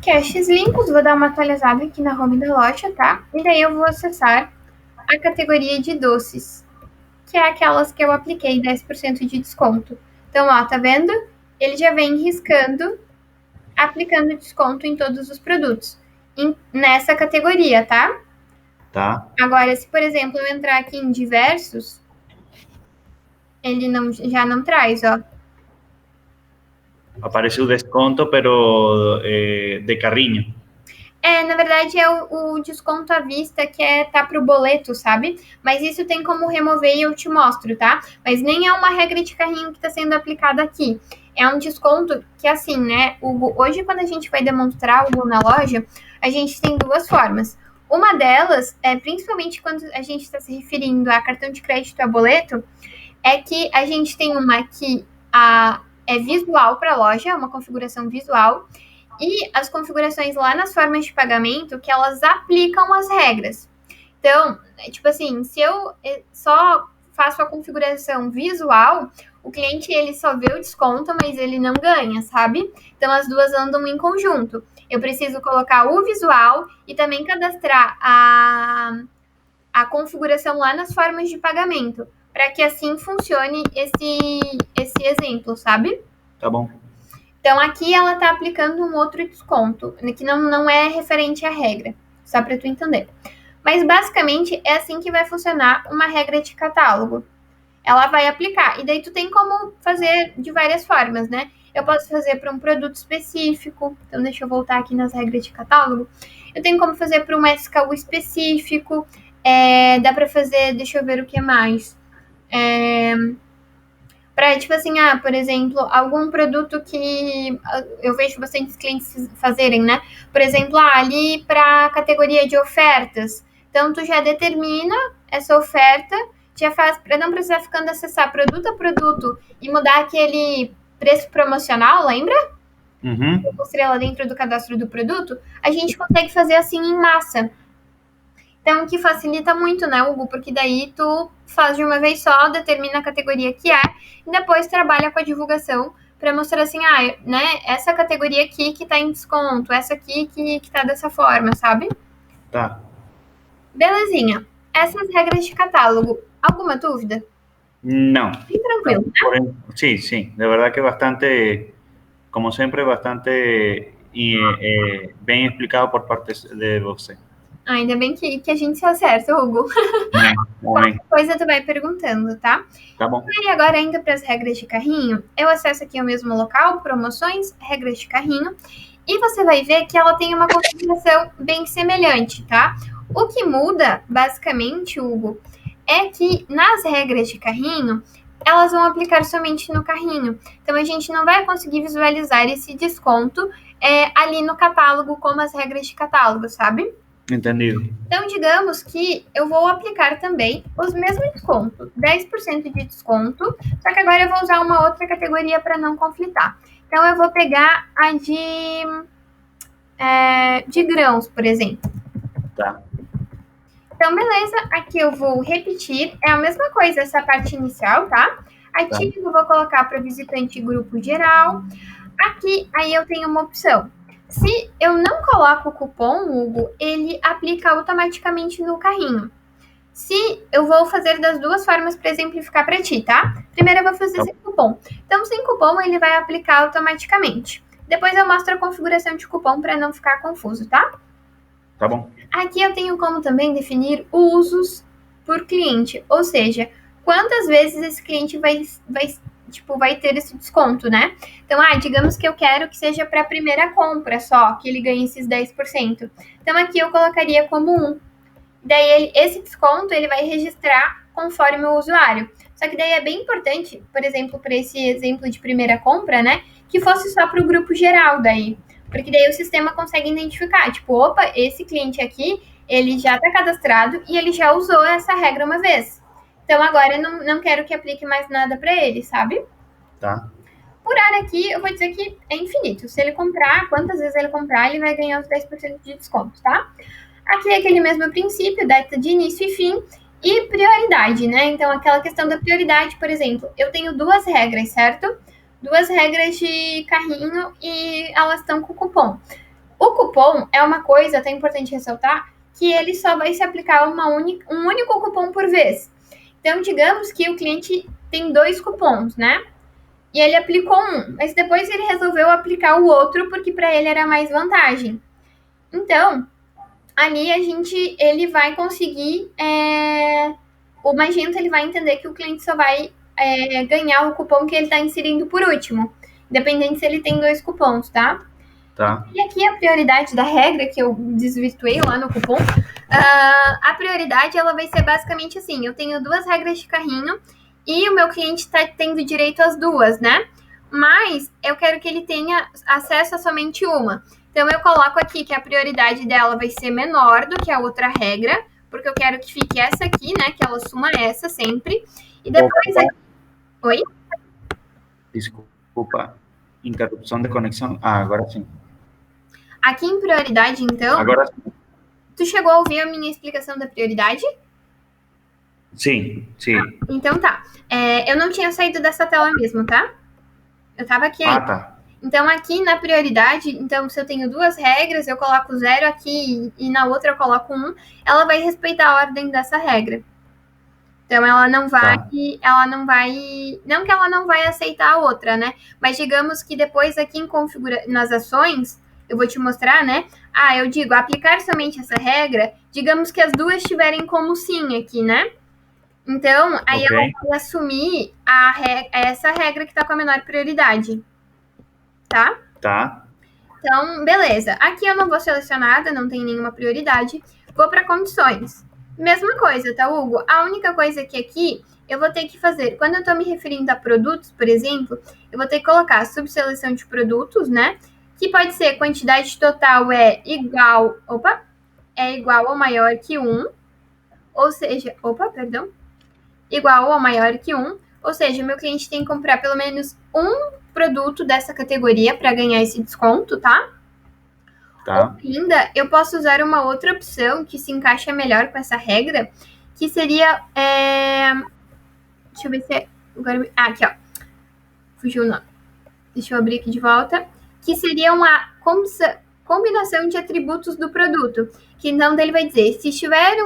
Caches limpos, vou dar uma atualizada aqui na home da loja, tá? E daí eu vou acessar a categoria de doces, que é aquelas que eu apliquei 10% de desconto. Então, ó, tá vendo? Ele já vem riscando, aplicando desconto em todos os produtos, nessa categoria, tá? Tá. Agora, se, por exemplo, eu entrar aqui em diversos, ele já não traz, ó. Aparece o desconto, pero de carrinho. Na verdade é o desconto à vista que tá pro boleto, sabe? Mas isso tem como remover e eu te mostro, tá? Mas nem é uma regra de carrinho que está sendo aplicada aqui. É um desconto que, assim, né, Hugo, hoje quando a gente vai demonstrar algo na loja, a gente tem duas formas. Uma delas, principalmente quando a gente está se referindo a cartão de crédito a boleto, é que a gente tem uma que é visual para a loja, uma configuração visual, e as configurações lá nas formas de pagamento que elas aplicam as regras. Então, tipo assim, se eu só faço a configuração visual, o cliente ele só vê o desconto, mas ele não ganha, sabe? Então as duas andam em conjunto. Eu preciso colocar o visual e também cadastrar a configuração lá nas formas de pagamento, para que assim funcione esse exemplo, sabe? Tá bom. Então, aqui ela está aplicando um outro desconto, que não é referente à regra, só para tu entender. Mas, basicamente, é assim que vai funcionar uma regra de catálogo. Ela vai aplicar, e daí tu tem como fazer de várias formas, né? Eu posso fazer para um produto específico, então deixa eu voltar aqui nas regras de catálogo. Eu tenho como fazer para um SKU específico, dá para fazer, deixa eu ver o que mais. Para, tipo assim, por exemplo, algum produto que eu vejo bastantes clientes fazerem, né? Por exemplo, ali para a categoria de ofertas. Então, tu já determina essa oferta, já faz, para não precisar ficando acessar produto a produto e mudar aquele preço promocional, lembra? Uhum. Eu mostrei lá dentro do cadastro do produto. A gente consegue fazer assim em massa. Então, que facilita muito, né, Hugo? Porque daí tu faz de uma vez só, determina a categoria que é, e depois trabalha com a divulgação para mostrar assim, né, essa categoria aqui que tá em desconto, essa aqui que tá dessa forma, sabe? Tá. Belezinha. Essas regras de catálogo. Alguma dúvida? Não. Bem tranquilo, né? Sí, sí. De verdad que bastante, como siempre, bastante bien explicado por parte de você. Ainda bem que a gente se acerta, Hugo. Qualquer coisa tu vai perguntando, tá? Tá bom. E agora, indo para as regras de carrinho, eu acesso aqui o mesmo local, promoções, regras de carrinho, e você vai ver que ela tem uma configuração bem semelhante, tá? O que muda, basicamente, Hugo, é que nas regras de carrinho, elas vão aplicar somente no carrinho. Então, a gente não vai conseguir visualizar esse desconto ali no catálogo, como as regras de catálogo, sabe? Entendido. Então, digamos que eu vou aplicar também os mesmos descontos, 10% de desconto, só que agora eu vou usar uma outra categoria para não conflitar. Então, eu vou pegar a de grãos, por exemplo. Tá. Então, beleza, aqui eu vou repetir, é a mesma coisa essa parte inicial, tá? Aqui eu vou colocar para visitante grupo geral. Aqui, aí eu tenho uma opção. Se eu não coloco o cupom, Hugo, ele aplica automaticamente no carrinho. Se eu vou fazer das duas formas para exemplificar para ti, tá? Primeiro eu vou fazer sem cupom. Então, sem cupom, ele vai aplicar automaticamente. Depois eu mostro a configuração de cupom para não ficar confuso, tá? Tá bom. Aqui eu tenho como também definir usos por cliente, ou seja, quantas vezes esse cliente vai ter esse desconto, né? Então, digamos que eu quero que seja para a primeira compra só, que ele ganhe esses 10%. Então, aqui eu colocaria como 1. Daí, esse desconto, ele vai registrar conforme o usuário. Só que daí é bem importante, por exemplo, para esse exemplo de primeira compra, né? Que fosse só para o grupo geral daí. Porque daí o sistema consegue identificar, tipo, opa, esse cliente aqui, ele já está cadastrado e ele já usou essa regra uma vez. Então, agora eu não quero que aplique mais nada para ele, sabe? Tá. Por área aqui, eu vou dizer que é infinito. Se ele comprar, quantas vezes ele comprar, ele vai ganhar os 10% de desconto, tá? Aqui é aquele mesmo princípio, data de início e fim, e prioridade, né? Então, aquela questão da prioridade, por exemplo, eu tenho duas regras, certo? Duas regras de carrinho e elas estão com cupom. O cupom é uma coisa, até importante ressaltar, que ele só vai se aplicar um único cupom por vez. Então, digamos que o cliente tem 2 cupons, né? E ele aplicou um, mas depois ele resolveu aplicar o outro porque para ele era mais vantagem. Então, ali ele vai conseguir, o Magento ele vai entender que o cliente só vai ganhar o cupom que ele está inserindo por último. independente se ele tem 2 cupons, tá? Tá. E aqui a prioridade da regra, que eu desvirtuei lá no cupom, a prioridade ela vai ser basicamente assim, eu tenho 2 regras de carrinho e o meu cliente está tendo direito às 2, né? Mas eu quero que ele tenha acesso a somente uma. Então eu coloco aqui que a prioridade dela vai ser menor do que a outra regra, porque eu quero que fique essa aqui, né? Que ela suma essa sempre. E depois aqui... Oi? Desculpa. Interrupção de conexão. Ah, agora sim. Aqui em prioridade, então... Agora sim. Tu chegou a ouvir a minha explicação da prioridade? Sim, sim. Então tá. Eu não tinha saído dessa tela mesmo, tá? Eu tava aqui ainda. Tá. Então, aqui na prioridade, então, se eu tenho 2 regras, eu coloco 0 aqui e na outra eu coloco 1, ela vai respeitar a ordem dessa regra. Então, ela não vai, não que ela não vai aceitar a outra, né? Mas digamos que depois aqui em nas ações, eu vou te mostrar, né? Eu digo, aplicar somente essa regra, digamos que as duas tiverem como sim aqui, né? Então, aí ela vai assumir essa regra que está com a menor prioridade. Tá? Tá. Então, beleza. Aqui eu não vou selecionar nada, não tem nenhuma prioridade. Vou para condições. Mesma coisa, tá, Hugo? A única coisa que aqui eu vou ter que fazer, quando eu estou me referindo a produtos, por exemplo, eu vou ter que colocar a subseleção de produtos, né? Que pode ser quantidade total é igual ou maior que 1. Ou seja, igual ou maior que 1. Ou seja, meu cliente tem que comprar pelo menos um produto dessa categoria para ganhar esse desconto, tá? Ou ainda, eu posso usar uma outra opção que se encaixa melhor com essa regra, que seria... Deixa eu ver se é... aqui, ó. Fugiu o nome. Deixa eu abrir aqui de volta. Que seria uma combinação de atributos do produto. Que então ele vai dizer, se tiver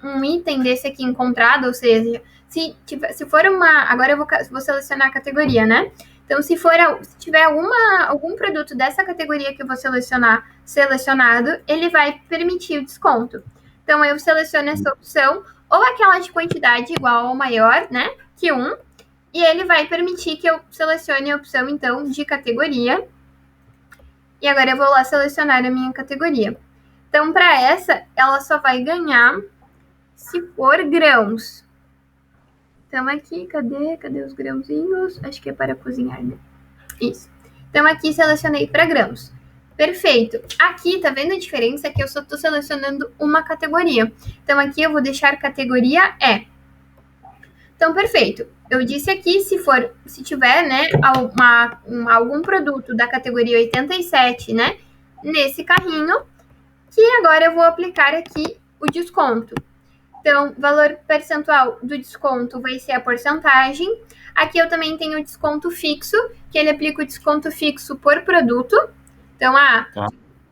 um item desse aqui encontrado, ou seja, se for uma... Agora eu vou selecionar a categoria, né? Então, se tiver algum produto dessa categoria que eu vou selecionado, ele vai permitir o desconto. Então, eu seleciono essa opção, ou aquela de quantidade igual ou maior, né, que 1, e ele vai permitir que eu selecione a opção, então, de categoria. E agora eu vou lá selecionar a minha categoria. Então, para essa, ela só vai ganhar se for grãos. Então, aqui, cadê os grãozinhos? Acho que é para cozinhar, né? Isso. Então, aqui selecionei para grãos. Perfeito. Aqui, tá vendo a diferença? Que eu só estou selecionando uma categoria. Então, aqui eu vou deixar categoria E. Então, perfeito. Eu disse aqui, se tiver, né, algum produto da categoria 87, né, nesse carrinho, que agora eu vou aplicar aqui o desconto. Então, valor percentual do desconto vai ser a porcentagem. Aqui eu também tenho o desconto fixo, que ele aplica o desconto fixo por produto. Então,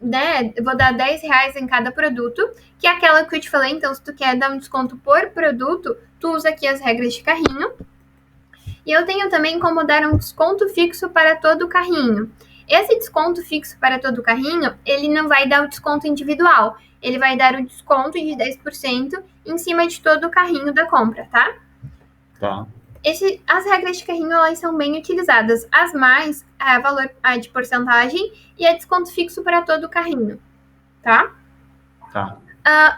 né, eu vou dar R$10 em cada produto, que é aquela que eu te falei. Então, se tu quer dar um desconto por produto, tu usa aqui as regras de carrinho. E eu tenho também como dar um desconto fixo para todo o carrinho. Esse desconto fixo para todo o carrinho, ele não vai dar o desconto individual. Ele vai dar o desconto de 10% em cima de todo o carrinho da compra, tá? Tá. As regras de carrinho, elas são bem utilizadas. As mais, valor de porcentagem e a desconto fixo para todo o carrinho, tá? Tá.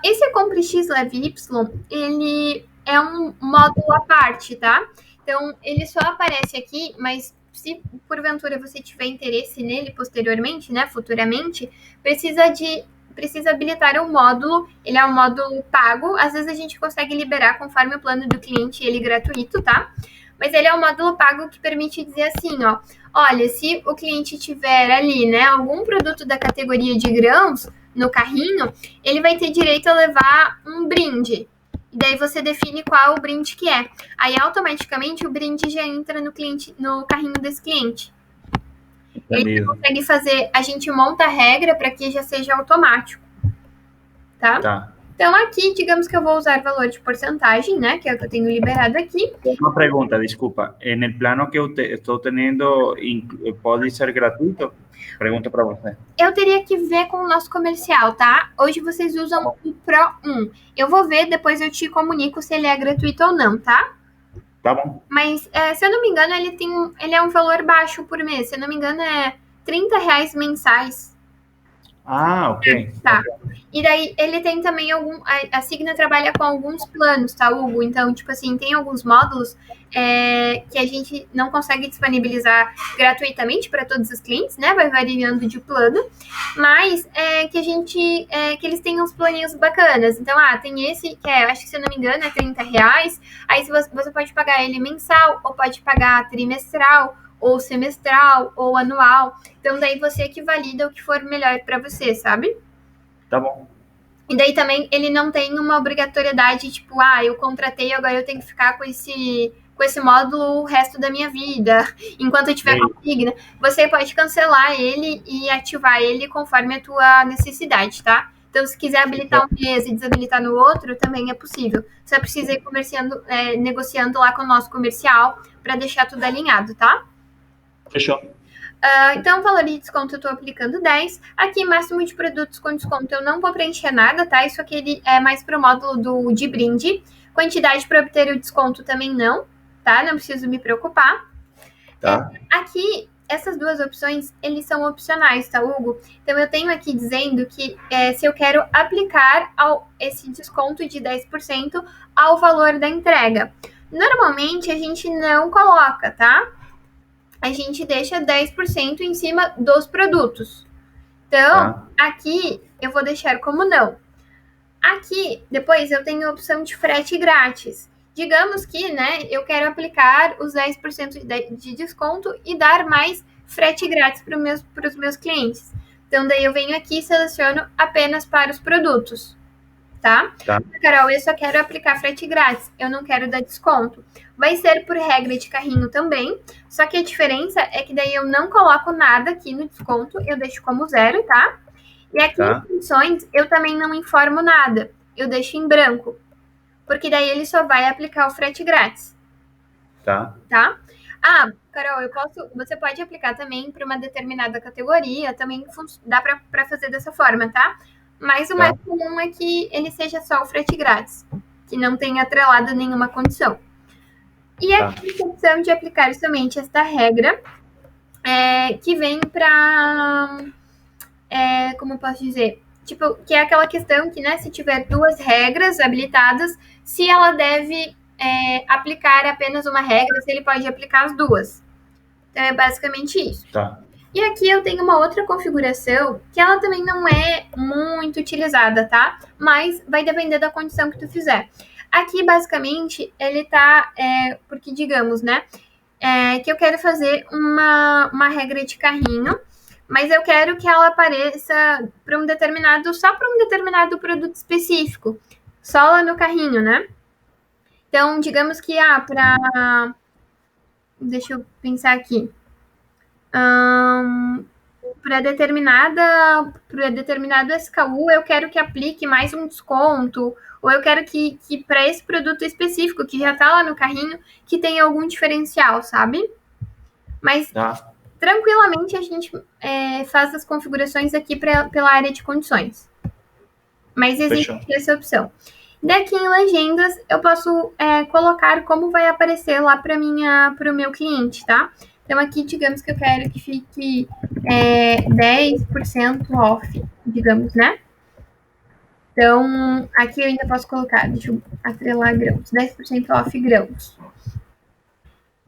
Esse Compre X Leve Y, ele é um módulo à parte, tá? Então, ele só aparece aqui, mas se porventura você tiver interesse nele posteriormente, né, futuramente, precisa habilitar um módulo. Ele é um módulo pago, às vezes a gente consegue liberar conforme o plano do cliente, ele gratuito, tá? Mas ele é um módulo pago que permite dizer assim, ó, olha, se o cliente tiver ali, né, algum produto da categoria de grãos no carrinho, ele vai ter direito a levar um brinde. E daí você define qual o brinde que é. Aí automaticamente o brinde já entra no carrinho desse cliente. Ele consegue fazer, a gente monta a regra para que já seja automático. Tá? Então aqui, digamos que eu vou usar valor de porcentagem, né? Que é o que eu tenho liberado aqui. Uma pergunta, desculpa. No plano que eu estou tendo, pode ser gratuito? Pergunta para você. Eu teria que ver com o nosso comercial, tá? Hoje vocês usam o Pro 1. Eu vou ver, depois eu te comunico se ele é gratuito ou não, tá? Tá bom. Mas, se eu não me engano, ele é um valor baixo por mês. Se eu não me engano, é R$ 30 mensais. Ah, ok. Tá. E daí ele tem também a Signa trabalha com alguns planos, tá, Hugo? Então, tipo assim, tem alguns módulos que a gente não consegue disponibilizar gratuitamente para todos os clientes, né? Vai variando de plano, mas que eles têm uns planinhos bacanas. Então, tem esse que acho que se eu não me engano, é R$ 30. Aí você pode pagar ele mensal, ou pode pagar trimestral, ou semestral, ou anual. Então, daí você que valida o que for melhor para você, sabe? Tá bom. E daí também ele não tem uma obrigatoriedade, tipo, eu contratei, agora eu tenho que ficar com esse módulo o resto da minha vida, enquanto eu tiver com Signa. Você pode cancelar ele e ativar ele conforme a tua necessidade, tá? Então, se quiser habilitar um mês e desabilitar no outro, também é possível. Você precisa ir negociando lá com o nosso comercial para deixar tudo alinhado, tá? Fechou. Então, valor de desconto eu estou aplicando 10. Aqui, máximo de produtos com desconto eu não vou preencher nada, tá? Isso aqui é mais para o módulo de brinde. Quantidade para obter o desconto também não, tá? Não preciso me preocupar. Tá. Aqui, essas duas opções, eles são opcionais, tá, Hugo? Então, eu tenho aqui dizendo que se eu quero aplicar esse desconto de 10% ao valor da entrega. Normalmente, a gente não coloca, tá? A gente deixa 10% em cima dos produtos. Então, aqui eu vou deixar como não. Aqui, depois eu tenho a opção de frete grátis. Digamos que, né, eu quero aplicar os 10% de desconto e dar mais frete grátis para os meus clientes. Então, daí eu venho aqui e seleciono apenas para os produtos. Tá? Carol, eu só quero aplicar frete grátis, eu não quero dar desconto. Vai ser por regra de carrinho também, só que a diferença é que daí eu não coloco nada aqui no desconto, eu deixo como zero, tá? E aqui em funções eu também não informo nada, eu deixo em branco, porque daí ele só vai aplicar o frete grátis. Tá? Carol, você pode aplicar também para uma determinada categoria, também dá para fazer dessa forma, tá? Mas o mais comum é que ele seja só o frete grátis, que não tenha atrelado nenhuma condição. E aqui a opção de aplicar somente esta regra, que vem para, como eu posso dizer, tipo, que é aquela questão que, né, se tiver duas regras habilitadas, se ela deve aplicar apenas uma regra, se ele pode aplicar as duas. Então, é basicamente isso. Tá. E aqui eu tenho uma outra configuração que ela também não é muito utilizada, tá? Mas vai depender da condição que tu fizer. Aqui, basicamente, ele tá... porque, digamos, né? Que eu quero fazer uma regra de carrinho, mas eu quero que ela apareça só para um determinado produto específico. Só lá no carrinho, né? Então, digamos que, deixa eu pensar aqui. Para determinado SKU, eu quero que aplique mais um desconto, ou eu quero que para esse produto específico, que já está lá no carrinho, que tenha algum diferencial, sabe? Mas, tranquilamente, a gente faz as configurações aqui pela área de condições. Mas existe essa opção. Daqui em legendas, eu posso colocar como vai aparecer lá para o meu cliente, tá? Então, aqui, digamos que eu quero que fique 10% off, digamos, né? Então, aqui eu ainda posso colocar, deixa eu atrelar grãos, 10% off grãos.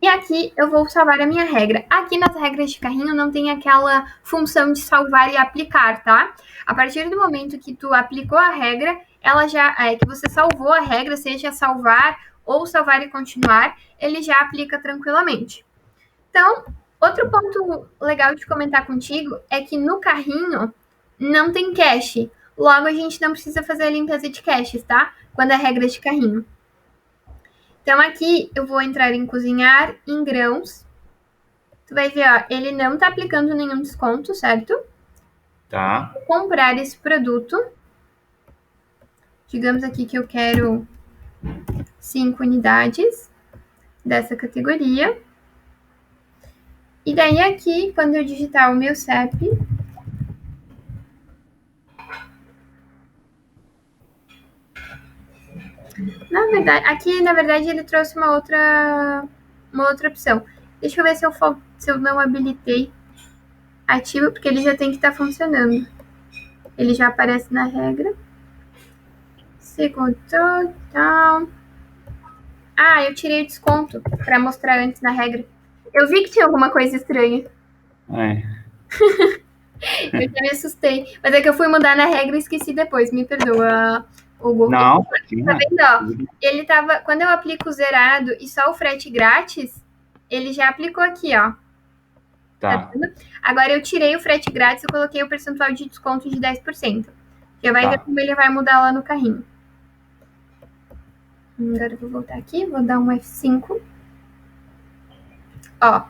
E aqui eu vou salvar a minha regra. Aqui nas regras de carrinho não tem aquela função de salvar e aplicar, tá? A partir do momento que tu aplicou a regra, ela já que você salvou a regra, seja salvar ou salvar e continuar, ele já aplica tranquilamente. Então, outro ponto legal de comentar contigo é que no carrinho não tem cache. Logo, a gente não precisa fazer a limpeza de caches, tá? Quando é regra de carrinho. Então, aqui eu vou entrar em cozinhar em grãos. Tu vai ver, ó, ele não tá aplicando nenhum desconto, certo? Tá. Vou comprar esse produto. Digamos aqui que eu quero 5 unidades dessa categoria. E daí aqui, quando eu digitar o meu CEP, verdade, aqui, na verdade, ele trouxe uma outra opção. Deixa eu ver se eu não habilitei ativo, porque ele já tem que estar funcionando. Ele já aparece na regra. Segundo total. Ah, eu tirei o desconto para mostrar antes na regra. Eu vi que tinha alguma coisa estranha. Eu já me assustei. Mas é que eu fui mudar na regra e esqueci depois. Me perdoa, Hugo. Não, tá vendo, ó? Ele tava... Quando eu aplico o zerado e só o frete grátis, ele já aplicou aqui, ó. Tá vendo? Agora eu tirei o frete grátis e coloquei o percentual de desconto de 10%. Já vai ver como ele vai mudar lá no carrinho. Agora eu vou voltar aqui, vou dar um F5. Ó.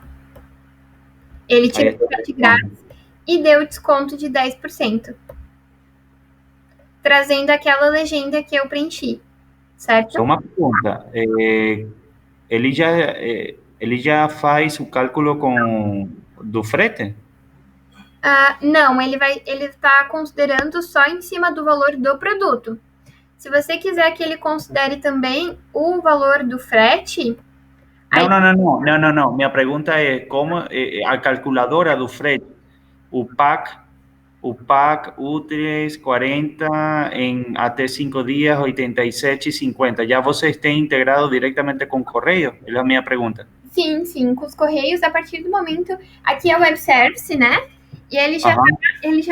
Ele tirou o frete grátis e deu desconto de 10%. Trazendo aquela legenda que eu preenchi, certo? Só uma pergunta. Ele já faz o cálculo do frete? Não, ele está considerando só em cima do valor do produto. Se você quiser que ele considere também o valor do frete... Não. Minha pergunta é como a calculadora do frete, o PAC úteis 40 em até 5 dias, 87,50. Já vocês têm integrado diretamente com o Correio? É a minha pergunta. Sim, com os Correios, a partir do momento... Aqui é o web service, né? E ele já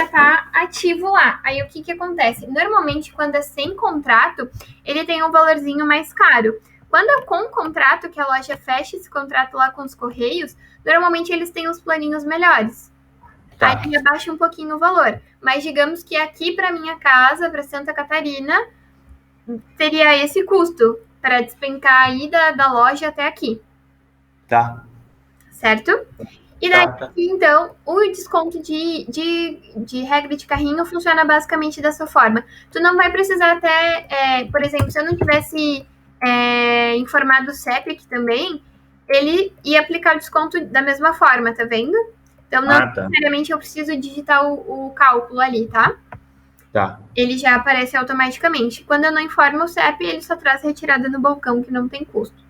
tá ativo lá. Aí o que acontece? Normalmente, quando é sem contrato, ele tem um valorzinho mais caro. Quando é com contrato, que a loja fecha esse contrato lá com os Correios, normalmente eles têm os planinhos melhores. Tá. Aí abaixa um pouquinho o valor. Mas digamos que aqui para minha casa, para Santa Catarina, teria esse custo para despencar aí da loja até aqui. Tá. Certo? E daí, então, o desconto de regra de carrinho funciona basicamente dessa forma. Tu não vai precisar até, por exemplo, se eu não tivesse informado o CEP aqui também, ele ia aplicar o desconto da mesma forma, tá vendo? Então, não necessariamente eu preciso digitar o cálculo ali, tá? Tá. Ele já aparece automaticamente. Quando eu não informo o CEP, ele só traz retirada no balcão, que não tem custo.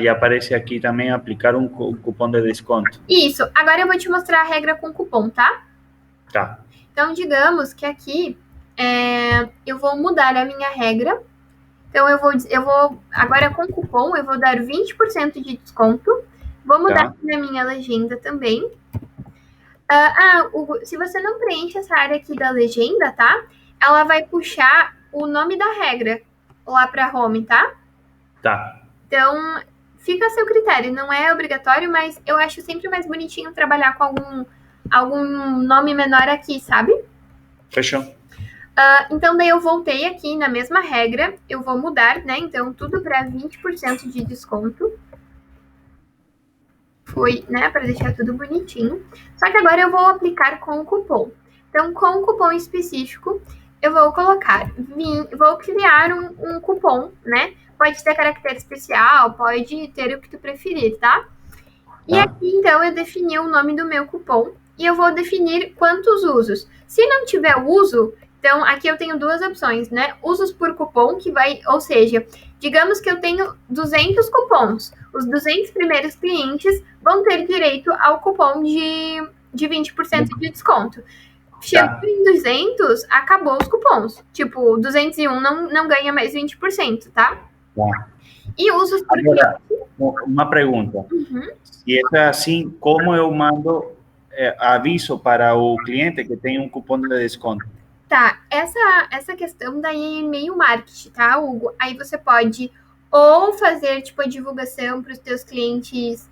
E aparece aqui também aplicar um cupom de desconto. Isso. Agora eu vou te mostrar a regra com cupom, tá? Tá. Então, digamos que aqui eu vou mudar a minha regra. Então, eu vou agora com cupom, eu vou dar 20% de desconto. Vou mudar aqui na minha legenda também. Hugo, se você não preenche essa área aqui da legenda, tá? Ela vai puxar o nome da regra lá para home, tá? Tá. Então, fica a seu critério. Não é obrigatório, mas eu acho sempre mais bonitinho trabalhar com algum nome menor aqui, sabe? Fechou. Então, daí eu voltei aqui na mesma regra. Eu vou mudar, né? Então, tudo para 20% de desconto. Foi, né? Para deixar tudo bonitinho. Só que agora eu vou aplicar com o cupom. Então, com o cupom específico, eu vou colocar... Vou criar um cupom, né? Pode ter caractere especial, pode ter o que tu preferir, tá? E aqui, então, eu defini o nome do meu cupom e eu vou definir quantos usos. Se não tiver uso, então, aqui eu tenho duas opções, né? Usos por cupom, ou seja, digamos que eu tenho 200 cupons. Os 200 primeiros clientes vão ter direito ao cupom de 20% de desconto. Chegou em 200, acabou os cupons. Tipo, 201 não ganha mais 20%, tá? E usos por cliente. Uma pergunta. Se é assim, como eu mando aviso para o cliente que tem um cupom de desconto? Tá, essa questão daí é e-mail marketing, tá, Hugo? Aí você pode ou fazer, tipo, a divulgação para os teus clientes,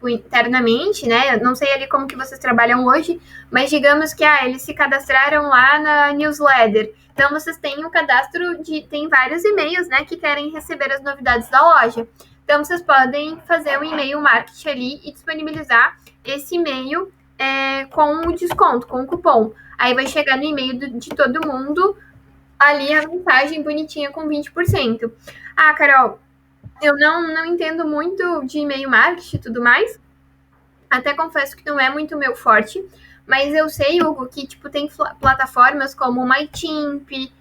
internamente, né? Eu não sei ali como que vocês trabalham hoje, mas digamos que eles se cadastraram lá na newsletter. Então, vocês têm um cadastro tem vários e-mails, né, que querem receber as novidades da loja. Então, vocês podem fazer um e-mail marketing ali e disponibilizar esse e-mail com o desconto, com o cupom. Aí vai chegar no e-mail de todo mundo ali a mensagem bonitinha com 20%. Carol, eu não entendo muito de e-mail marketing e tudo mais. Até confesso que não é muito meu forte. Mas eu sei, Hugo, que tipo, tem plataformas como o MyTimp,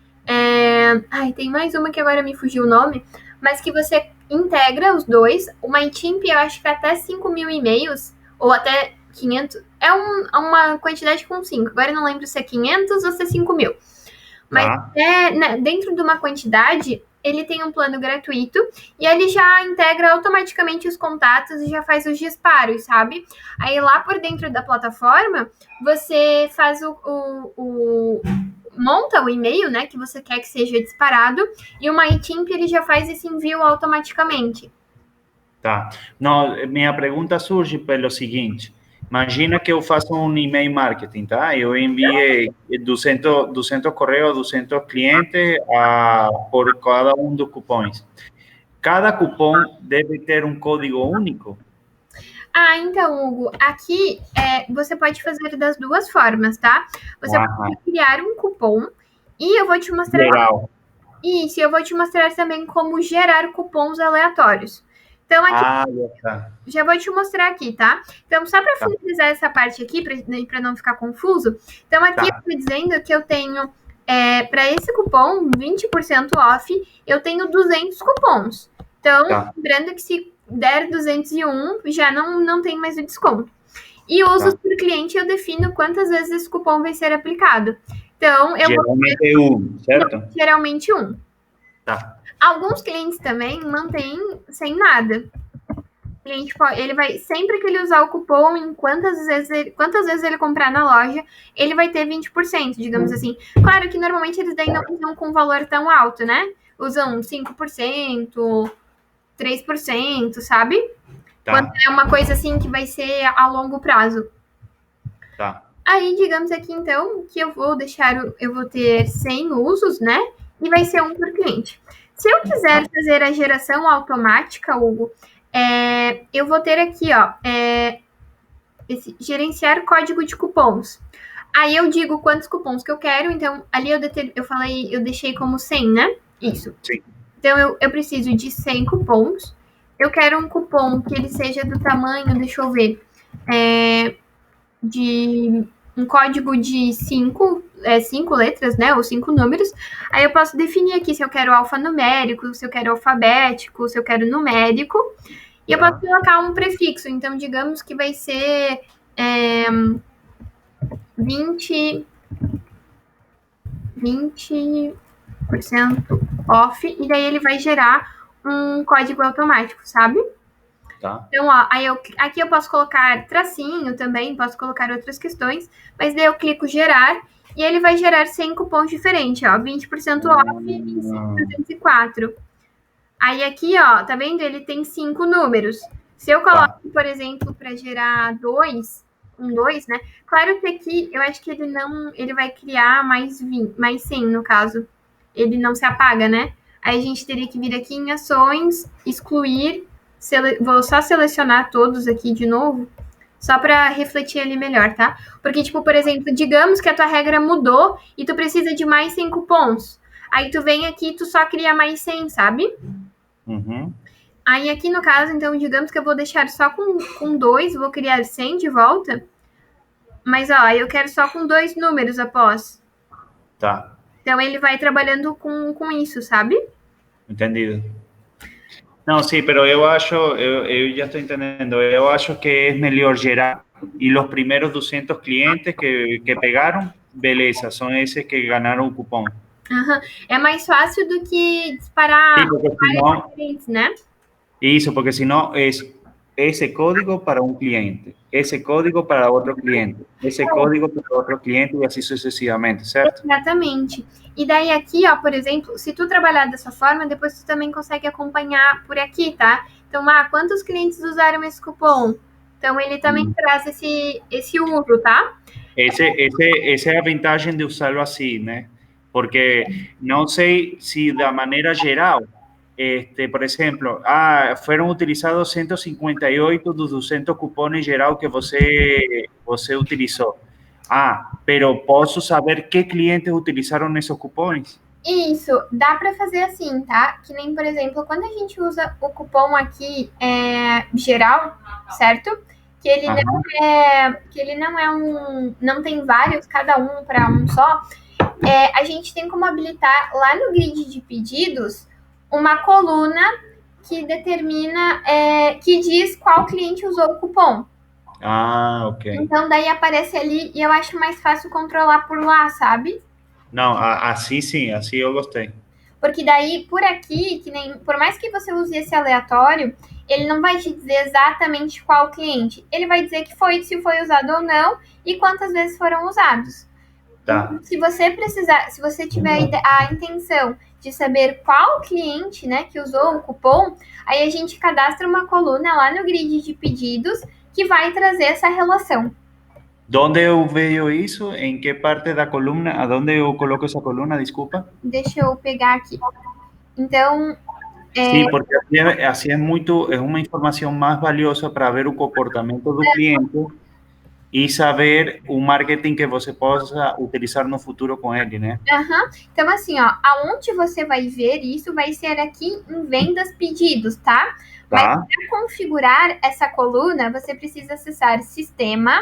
Ai, tem mais uma que agora me fugiu o nome, mas que você integra os dois. O MyTimp, eu acho que até 5.000 e-mails, ou até 500. É uma quantidade com 5. Agora eu não lembro se é 500 ou se é 5.000. Mas dentro de uma quantidade, ele tem um plano gratuito e ele já integra automaticamente os contatos e já faz os disparos, sabe? Aí lá por dentro da plataforma, você faz monta o e-mail, né, que você quer que seja disparado, e o MyTimp ele já faz esse envio automaticamente. Tá. Não, minha pergunta surge pelo seguinte. Imagina que eu faço um e-mail marketing, tá? Eu enviei 200 correos, 200 clientes por cada um dos cupons. Cada cupom deve ter um código único? Então, Hugo, aqui você pode fazer das duas formas, tá? Você pode criar um cupom e eu vou te mostrar... Geral. Isso, eu vou te mostrar também como gerar cupons aleatórios. Então, aqui, já vou te mostrar aqui, tá? Então, só para finalizar essa parte aqui, para não ficar confuso, então aqui eu estou dizendo que eu tenho, para esse cupom, 20% off, eu tenho 200 cupons. Então, lembrando que se der 201, já não tem mais o desconto. E usos por cliente, eu defino quantas vezes esse cupom vai ser aplicado. Então, geralmente um, certo? Geralmente um. Tá. Alguns clientes também mantêm sem nada. O cliente ele vai, sempre que ele usar o cupom, em quantas vezes ele comprar na loja, ele vai ter 20%, digamos assim. Claro que normalmente eles daí não usam com valor tão alto, né? Usam 5%, 3%, sabe? Quando é uma coisa assim que vai ser a longo prazo. Tá. Aí, digamos aqui, então, que eu vou ter 100 usos, né? E vai ser um por cliente. Se eu quiser fazer a geração automática, Hugo, eu vou ter aqui, ó, gerenciar código de cupons. Aí eu digo quantos cupons que eu quero, então ali eu deixei como 100, né? Isso. Sim. Então eu preciso de 100 cupons. Eu quero um cupom que ele seja do tamanho, deixa eu ver, de um código de 5 letras, né? Ou 5 números. Aí eu posso definir aqui se eu quero alfanumérico, se eu quero alfabético, se eu quero numérico. E eu posso colocar um prefixo. Então, digamos que vai ser 20% off. E daí ele vai gerar um código automático, sabe? Tá. Então, ó, aqui eu posso colocar tracinho também, posso colocar outras questões, mas daí eu clico gerar e ele vai gerar 100 cupons diferentes, ó, 20% off e 25%. Aí aqui, ó, tá vendo? Ele tem 5 números. Se eu coloco, por exemplo, para gerar 2, né? Claro que aqui eu acho que ele vai criar mais 100 no caso. Ele não se apaga, né? Aí a gente teria que vir aqui em ações, excluir. Vou só selecionar todos aqui de novo, só para refletir ali melhor, tá? Porque, tipo, por exemplo, digamos que a tua regra mudou e tu precisa de mais 100 cupons. Aí tu vem aqui e tu só cria mais 100, sabe? Uhum. Aí aqui no caso, então, digamos que eu vou deixar só com 2, vou criar 100 de volta. Mas, ó, eu quero só com 2 números após. Tá. Então, ele vai trabalhando com isso, sabe? Entendido. Não, sim, pero eu já estou entendendo. Eu acho que é melhor gerar e os primeiros 200 clientes que pegaram, beleza, são esses que ganharam o cupom. Uhum. É mais fácil do que disparar vários clientes, né? Isso, porque senão é esse código para um cliente, esse código para outro cliente, esse código para outro cliente e assim sucessivamente, certo? Exatamente. E daí aqui, ó, por exemplo, se tu trabalhar dessa forma, depois tu também consegue acompanhar por aqui, tá? Então, quantos clientes usaram esse cupom? Então, ele também traz esse uso, tá? Essa é a vantagem de usá-lo assim, né? Porque não sei se da maneira geral, por exemplo, foram utilizados 158 dos 200 cupons geral que você utilizou. Pero posso saber que clientes utilizaram esses cupons? Isso, dá para fazer assim, tá? Que nem, por exemplo, quando a gente usa o cupom aqui geral, certo? Que ele não é não tem vários, cada um para um só. a gente tem como habilitar lá no grid de pedidos uma coluna que determina, que diz qual cliente usou o cupom. Ah, ok. Então, daí aparece ali e eu acho mais fácil controlar por lá, sabe? Não, assim sim, assim eu gostei. Porque daí, por aqui, que nem, por mais que você use esse aleatório, ele não vai te dizer exatamente qual cliente. Ele vai dizer que foi, se foi usado ou não e quantas vezes foram usados. Tá. Se você precisar, se você tiver a intenção de saber qual cliente, né, que usou o cupom, aí a gente cadastra uma coluna lá no grid de pedidos que vai trazer essa relação. ¿Dónde eu vejo isso? Em que parte da coluna? Aonde eu coloco essa coluna? Desculpa. Deixa eu pegar aqui. Então, Sí, porque así es muito, es una información más valiosa para ver o comportamento do cliente e saber o marketing que você possa utilizar no futuro com ele, né? então assim, ó, aonde você vai ver isso vai ser aqui em vendas pedidos, tá? Mas Tá, para configurar essa coluna, você precisa acessar sistema,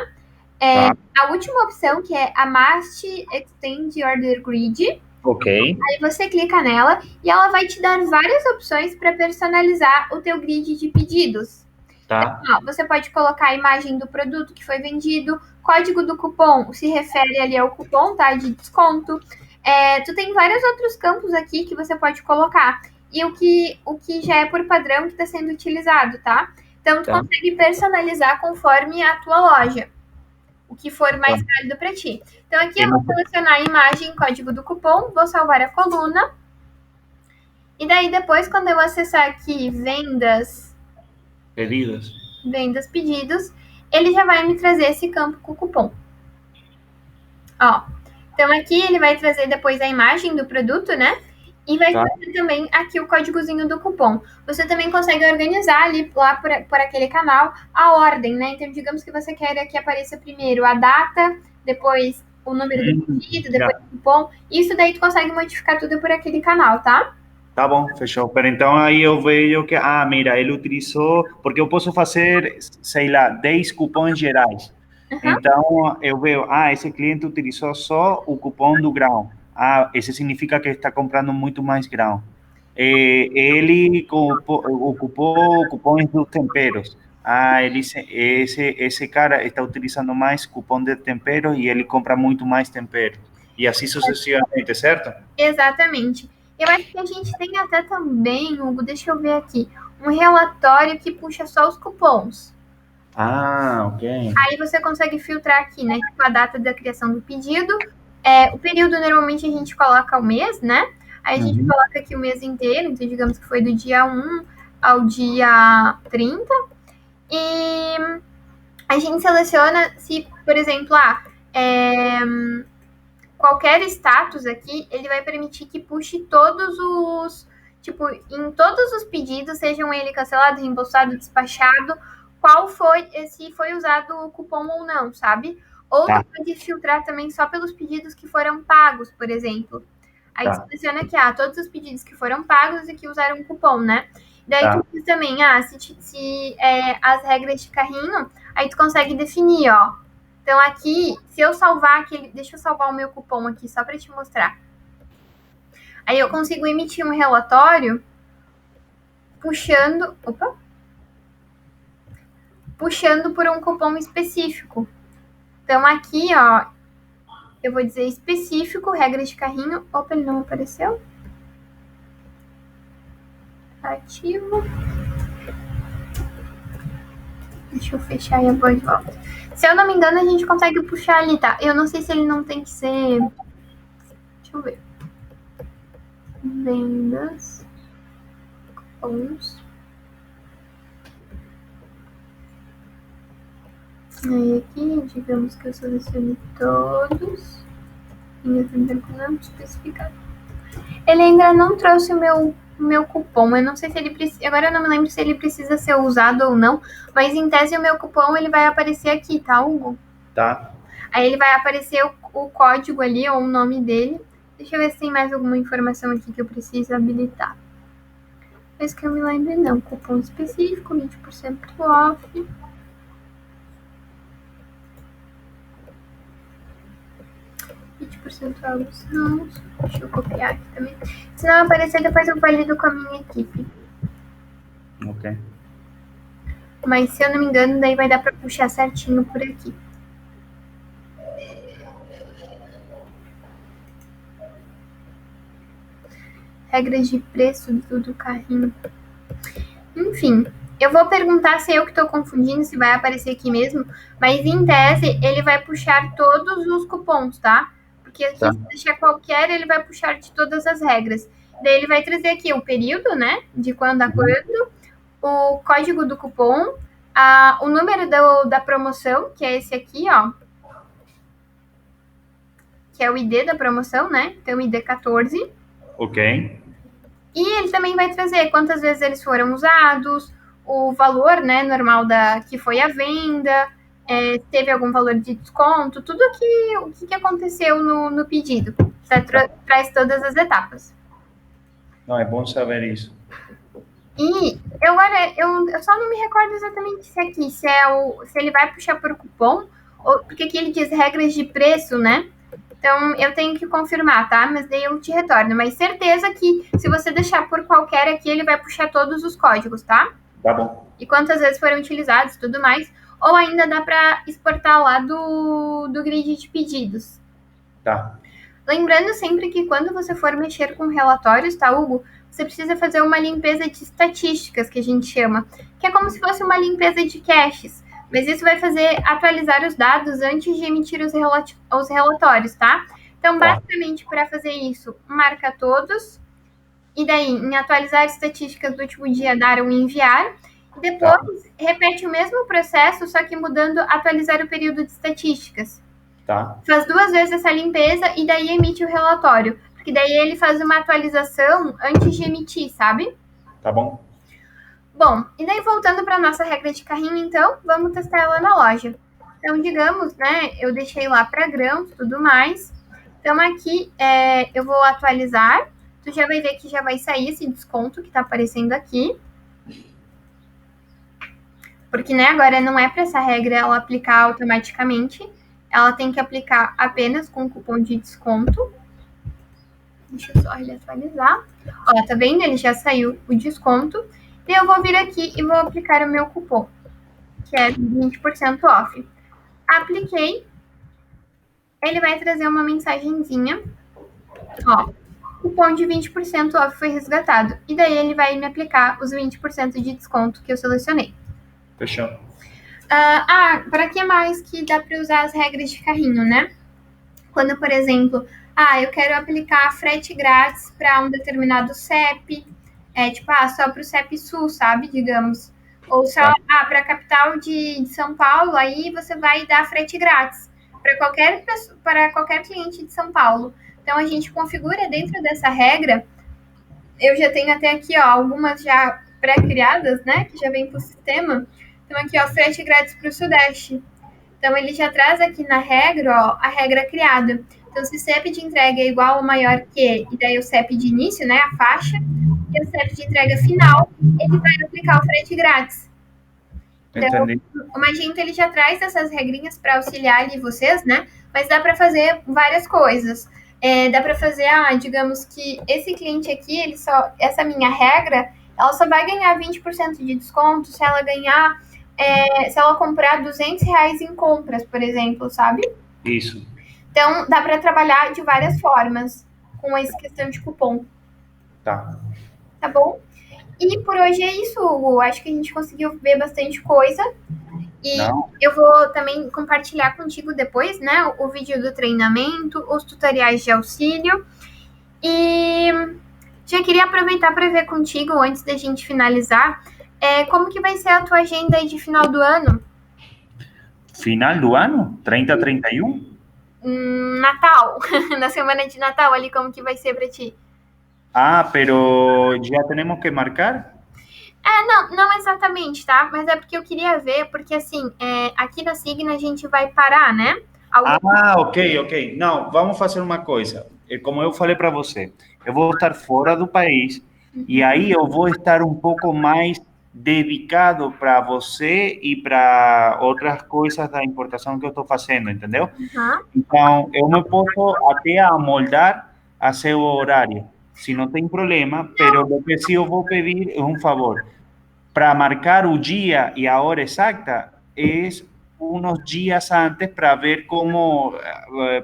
tá, a última opção que é a Mast Extend Order Grid. ok, Aí você clica nela e ela vai te dar várias opções para personalizar o teu grid de pedidos. tá, Então, ó, você pode colocar a imagem do produto que foi vendido, código do cupom, se refere ali ao cupom, tá? De desconto. Tu tem vários outros campos aqui que você pode colocar. E o que já é por padrão que está sendo utilizado, tá? Então, tu tá, consegue personalizar conforme a tua loja, o que for tá. mais válido para ti. Então, aqui E eu no vou selecionar a imagem, código do cupom, vou salvar a coluna. E daí, depois, quando eu acessar aqui pedidos. vendas pedidos, ele já vai me trazer esse campo com o cupom. Ó, então aqui ele vai trazer depois a imagem do produto, né? E vai Tá, trazer também aqui o códigozinho do cupom. Você também consegue organizar ali lá por aquele canal a ordem, né? Então, digamos que você quer que apareça primeiro a data, depois o número do pedido, depois já. o cupom. Isso daí tu consegue modificar tudo por aquele canal, tá? Tá bom, fechou. Pero então aí eu vejo que, mira, ele utilizou, porque eu posso fazer, sei lá, 10 cupons gerais. Uhum. Então eu vejo, esse cliente utilizou só o cupom do grão. Esse significa que está comprando muito mais grão. Ele ocupou cupons dos temperos. Esse cara está utilizando mais cupom de temperos e ele compra muito mais temperos. E assim sucessivamente, certo? Exatamente. Eu acho que a gente tem até também, Hugo, deixa eu ver aqui, um relatório que puxa só os cupons. Ok. Aí você consegue filtrar aqui, né? Tipo, a data da criação do pedido. O período, normalmente, a gente coloca o mês, né? Aí a gente Uhum. coloca aqui o mês inteiro. Então, digamos que foi do dia 1 ao dia 30. E a gente seleciona se, por exemplo, qualquer status aqui, ele vai permitir que puxe todos os... Tipo, em todos os pedidos, sejam ele cancelado, reembolsado, despachado, qual foi, se foi usado o cupom ou não, sabe? Ou tu Tá, pode filtrar também só pelos pedidos que foram pagos, por exemplo. Aí tu tá, seleciona aqui, todos os pedidos que foram pagos e que usaram cupom, né? Daí tu tá. diz também, se as regras de carrinho, aí tu consegue definir, ó. Então aqui, se eu salvar aquele, deixa eu salvar o meu cupom aqui só para te mostrar. Aí eu consigo emitir um relatório puxando por um cupom específico. Então aqui, ó, eu vou dizer específico, regras de carrinho. Opa, ele não apareceu. Ativo. Deixa eu fechar e eu vou de volta. Se eu não me engano, a gente consegue puxar ali, tá? Eu não sei se ele não tem que ser... Deixa eu ver. Vendas. Cupons. Aí aqui, digamos que eu selecione todos. Não especificado. Ele ainda não trouxe o meu cupom. Eu não sei se ele precisa. Agora eu não me lembro se ele precisa ser usado ou não. Mas em tese o meu cupom ele vai aparecer aqui, tá, Hugo? Tá. Aí ele vai aparecer o código ali ou o nome dele. Deixa eu ver se tem mais alguma informação aqui que eu preciso habilitar. Mas que eu me lembre não. Cupom específico, 20% off. 20% alunos. Não, deixa eu copiar aqui também. Se não aparecer, depois eu valido com a minha equipe. Ok. Mas se eu não me engano, daí vai dar para puxar certinho por aqui. Regras de preço do carrinho. Enfim, eu vou perguntar se eu que estou confundindo, se vai aparecer aqui mesmo, mas em tese ele vai puxar todos os cupons, tá? Porque aqui se deixar qualquer, ele vai puxar de todas as regras. Daí ele vai trazer aqui o período, né? De quando a quando, o código do cupom, o número da promoção, que é esse aqui, ó. Que é o ID da promoção, né? Então, ID 14. Ok. E ele também vai trazer quantas vezes eles foram usados, o valor, né, normal que foi a venda, teve algum valor de desconto, tudo o que aconteceu no pedido. Traz todas as etapas. Não, é bom saber isso. E eu só não me recordo exatamente se aqui, se ele vai puxar por cupom, ou, porque aqui ele diz regras de preço, né? Então, eu tenho que confirmar, tá? Mas daí eu te retorno. Mas certeza que se você deixar por qualquer aqui, ele vai puxar todos os códigos, tá? Tá bom. E quantas vezes foram utilizados e tudo mais. Ou ainda dá para exportar lá do grid de pedidos. Tá. Lembrando sempre que quando você for mexer com relatórios, tá, Hugo? Você precisa fazer uma limpeza de estatísticas, que a gente chama. Que é como se fosse uma limpeza de caches. Mas isso vai fazer atualizar os dados antes de emitir os relatórios, tá? Então, basicamente, para fazer isso, marca todos. E daí, em atualizar estatísticas do último dia, dar um enviar. E depois, repete o mesmo processo, só que mudando atualizar o período de estatísticas. Tá. Faz 2 vezes essa limpeza e daí emite o relatório. Porque daí ele faz uma atualização antes de emitir, sabe? Tá bom. Bom, e daí voltando para a nossa regra de carrinho, então, vamos testar ela na loja. Então, digamos, né, eu deixei lá para grãos, tudo mais. Então, aqui eu vou atualizar. Tu já vai ver que já vai sair esse desconto que está aparecendo aqui. Porque, né, agora não é para essa regra ela aplicar automaticamente. Ela tem que aplicar apenas com cupom de desconto. Deixa eu só ele atualizar. Ó, tá vendo? Ele já saiu o desconto. E eu vou vir aqui e vou aplicar o meu cupom, que é 20% off. Apliquei. Ele vai trazer uma mensagenzinha. Ó, cupom de 20% off foi resgatado. E daí ele vai me aplicar os 20% de desconto que eu selecionei. Fechou. Para que mais que dá para usar as regras de carrinho, né? Quando, por exemplo, eu quero aplicar frete grátis para um determinado CEP, só para o CEP Sul, sabe, digamos. Ou só, para a capital de São Paulo, aí você vai dar frete grátis para qualquer cliente de São Paulo. Então, a gente configura dentro dessa regra, eu já tenho até aqui, ó, algumas já pré-criadas, né, que já vem para o sistema. Então, aqui, ó, frete grátis para o Sudeste. Então, ele já traz aqui na regra, ó, a regra criada. Então, se o CEP de entrega é igual ou maior que, e daí o CEP de início, né, a faixa, e o CEP de entrega final, ele vai aplicar o frete grátis. Então, entendi. O Magento, ele já traz essas regrinhas para auxiliar ali vocês, né, mas dá para fazer várias coisas. Dá para fazer, digamos que esse cliente aqui, essa minha regra, ela só vai ganhar 20% de desconto se ela ganhar se ela comprar R$200 em compras, por exemplo, sabe? Isso. Então, dá para trabalhar de várias formas com essa questão de cupom. Tá. Tá bom? E por hoje é isso, Hugo. Acho que a gente conseguiu ver bastante coisa. E eu vou também compartilhar contigo depois, né, o vídeo do treinamento, os tutoriais de auxílio. E já queria aproveitar para ver contigo, antes da gente finalizar, como que vai ser a tua agenda aí de final do ano? Final do ano? 30 a 31? Natal. Na semana de Natal ali, como que vai ser para ti? Pero já temos que marcar? Não exatamente, tá? Mas é porque eu queria ver, porque assim, aqui na Signa a gente vai parar, né? Ok. Não, vamos fazer uma coisa. Como eu falei para você, eu vou estar fora do país e aí eu vou estar um pouco mais dedicado para você e para outras coisas da importação que eu estou fazendo, entendeu? Uhum. Então, eu me posso até amoldar a seu horário, se não tem problema, pero o que sim eu vou pedir é um favor. Para marcar o dia e a hora exata, é unos días antes para ver cómo,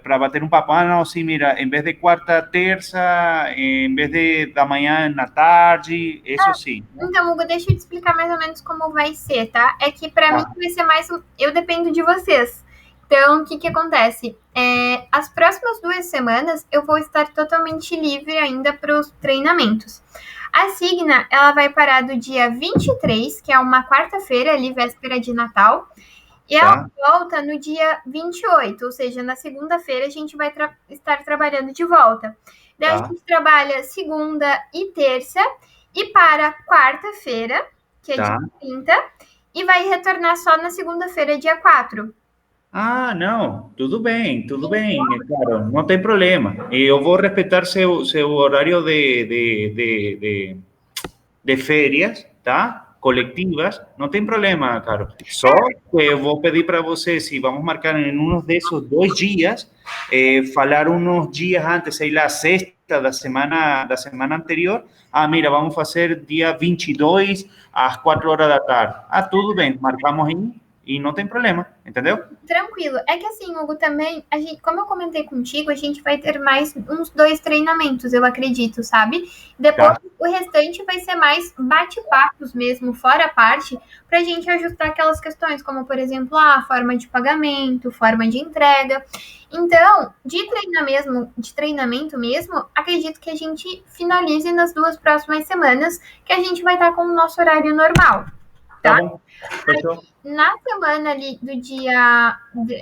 para bater un papo, ah, no, sí, mira, en vez de cuarta, terça, en vez de da manhã na tarde, isso sim. Então, Hugo, deixa eu te explicar mais ou menos como vai ser, tá? É que para mim vai ser mais. Eu dependo de vocês. Então, o que que acontece? As próximas 2 semanas eu vou estar totalmente livre ainda para os treinamentos. A Signa, ela vai parar do dia 23, que é uma quarta-feira, ali, véspera de Natal, e ela volta no dia 28, ou seja, na segunda-feira a gente vai estar trabalhando de volta. Daí a gente trabalha segunda e terça, e para quarta-feira, que é dia 30, e vai retornar só na segunda-feira, dia 4. Ah, não, tudo bem, claro, não tem problema. Eu vou respeitar seu horário de férias, tá? Coletivas, não tem problema, Caro. Só que eu vou pedir para você, se vamos marcar em um desses 2 dias, falar uns dias antes, sei lá, sexta da semana anterior. Ah, mira, vamos fazer dia 22 às 4 horas da tarde. Ah, tudo bem, marcamos aí e não tem problema, entendeu? Tranquilo. É que assim, Hugo, também, a gente, como eu comentei contigo, a gente vai ter mais uns 2 treinamentos, eu acredito, sabe? Depois, o restante vai ser mais bate-papos mesmo, fora a parte, pra gente ajustar aquelas questões, como, por exemplo, a forma de pagamento, forma de entrega. Então, de treinamento mesmo, acredito que a gente finalize nas 2 próximas semanas, que a gente vai estar com o nosso horário normal. Tá bom. Fechou. Na semana ali do dia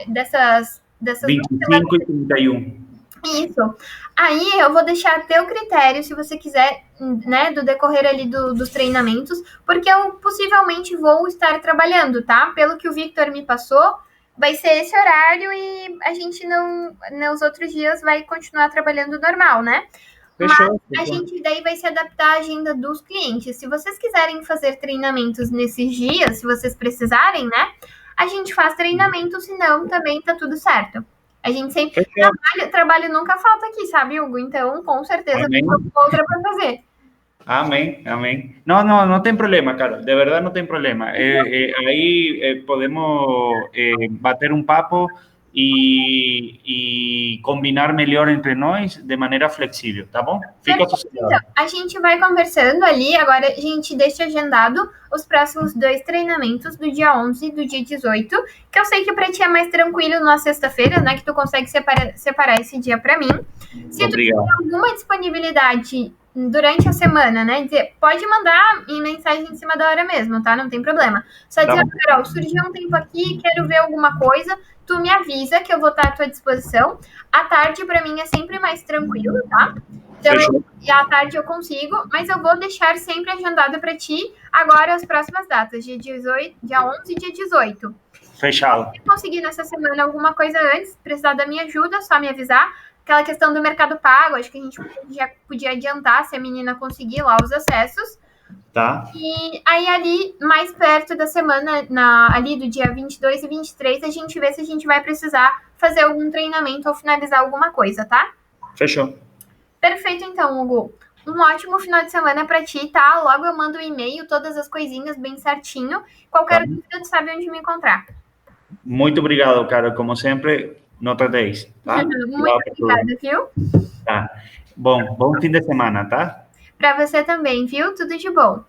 dessas 25 e 31. Isso. Aí eu vou deixar a teu critério, se você quiser, né, do decorrer ali dos treinamentos, porque eu possivelmente vou estar trabalhando, tá? Pelo que o Victor me passou, vai ser esse horário e a gente não, nos outros dias vai continuar trabalhando normal, né? Fechou. Mas a gente daí vai se adaptar à agenda dos clientes. Se vocês quiserem fazer treinamentos nesses dias, se vocês precisarem, né? A gente faz treinamento, senão também tá tudo certo. A gente sempre. Trabalho nunca falta aqui, sabe, Hugo? Então, com certeza, tem outra para fazer. Amém, amém. Não tem problema, cara. De verdade, não tem problema. Aí podemos bater um papo e combinar melhor entre nós de maneira flexível, tá bom? Fica sossegado. Então, a gente vai conversando ali. Agora a gente deixa agendado os próximos 2 treinamentos do dia 11 e do dia 18, que eu sei que para ti é mais tranquilo na sexta-feira, né? Que tu consegue separar esse dia para mim. Se tu tiver alguma disponibilidade durante a semana, né? Pode mandar em mensagem em cima da hora mesmo, tá? Não tem problema. Só dizer, Carol, surgiu um tempo aqui, quero ver alguma coisa, tu me avisa que eu vou estar à tua disposição. À tarde, para mim, é sempre mais tranquilo, tá? Então, à tarde eu consigo, mas eu vou deixar sempre agendado para ti agora as próximas datas, dia 11 e dia 18. Fechado. Se conseguir nessa semana alguma coisa antes, precisar da minha ajuda, só me avisar. Aquela questão do Mercado Pago, acho que a gente já podia adiantar se a menina conseguir lá os acessos. Tá. E aí ali, mais perto da semana, ali do dia 22 e 23, a gente vê se a gente vai precisar fazer algum treinamento ou finalizar alguma coisa, tá? Fechou. Perfeito, então, Hugo. Um ótimo final de semana para ti, tá? Logo eu mando um e-mail, todas as coisinhas bem certinho. Qualquer dúvida, tu sabe onde me encontrar. Muito obrigado, cara. Como sempre, nota 10, tá? Muito obrigada, viu? Tá. Bom fim de semana, tá? Para você também, viu? Tudo de bom.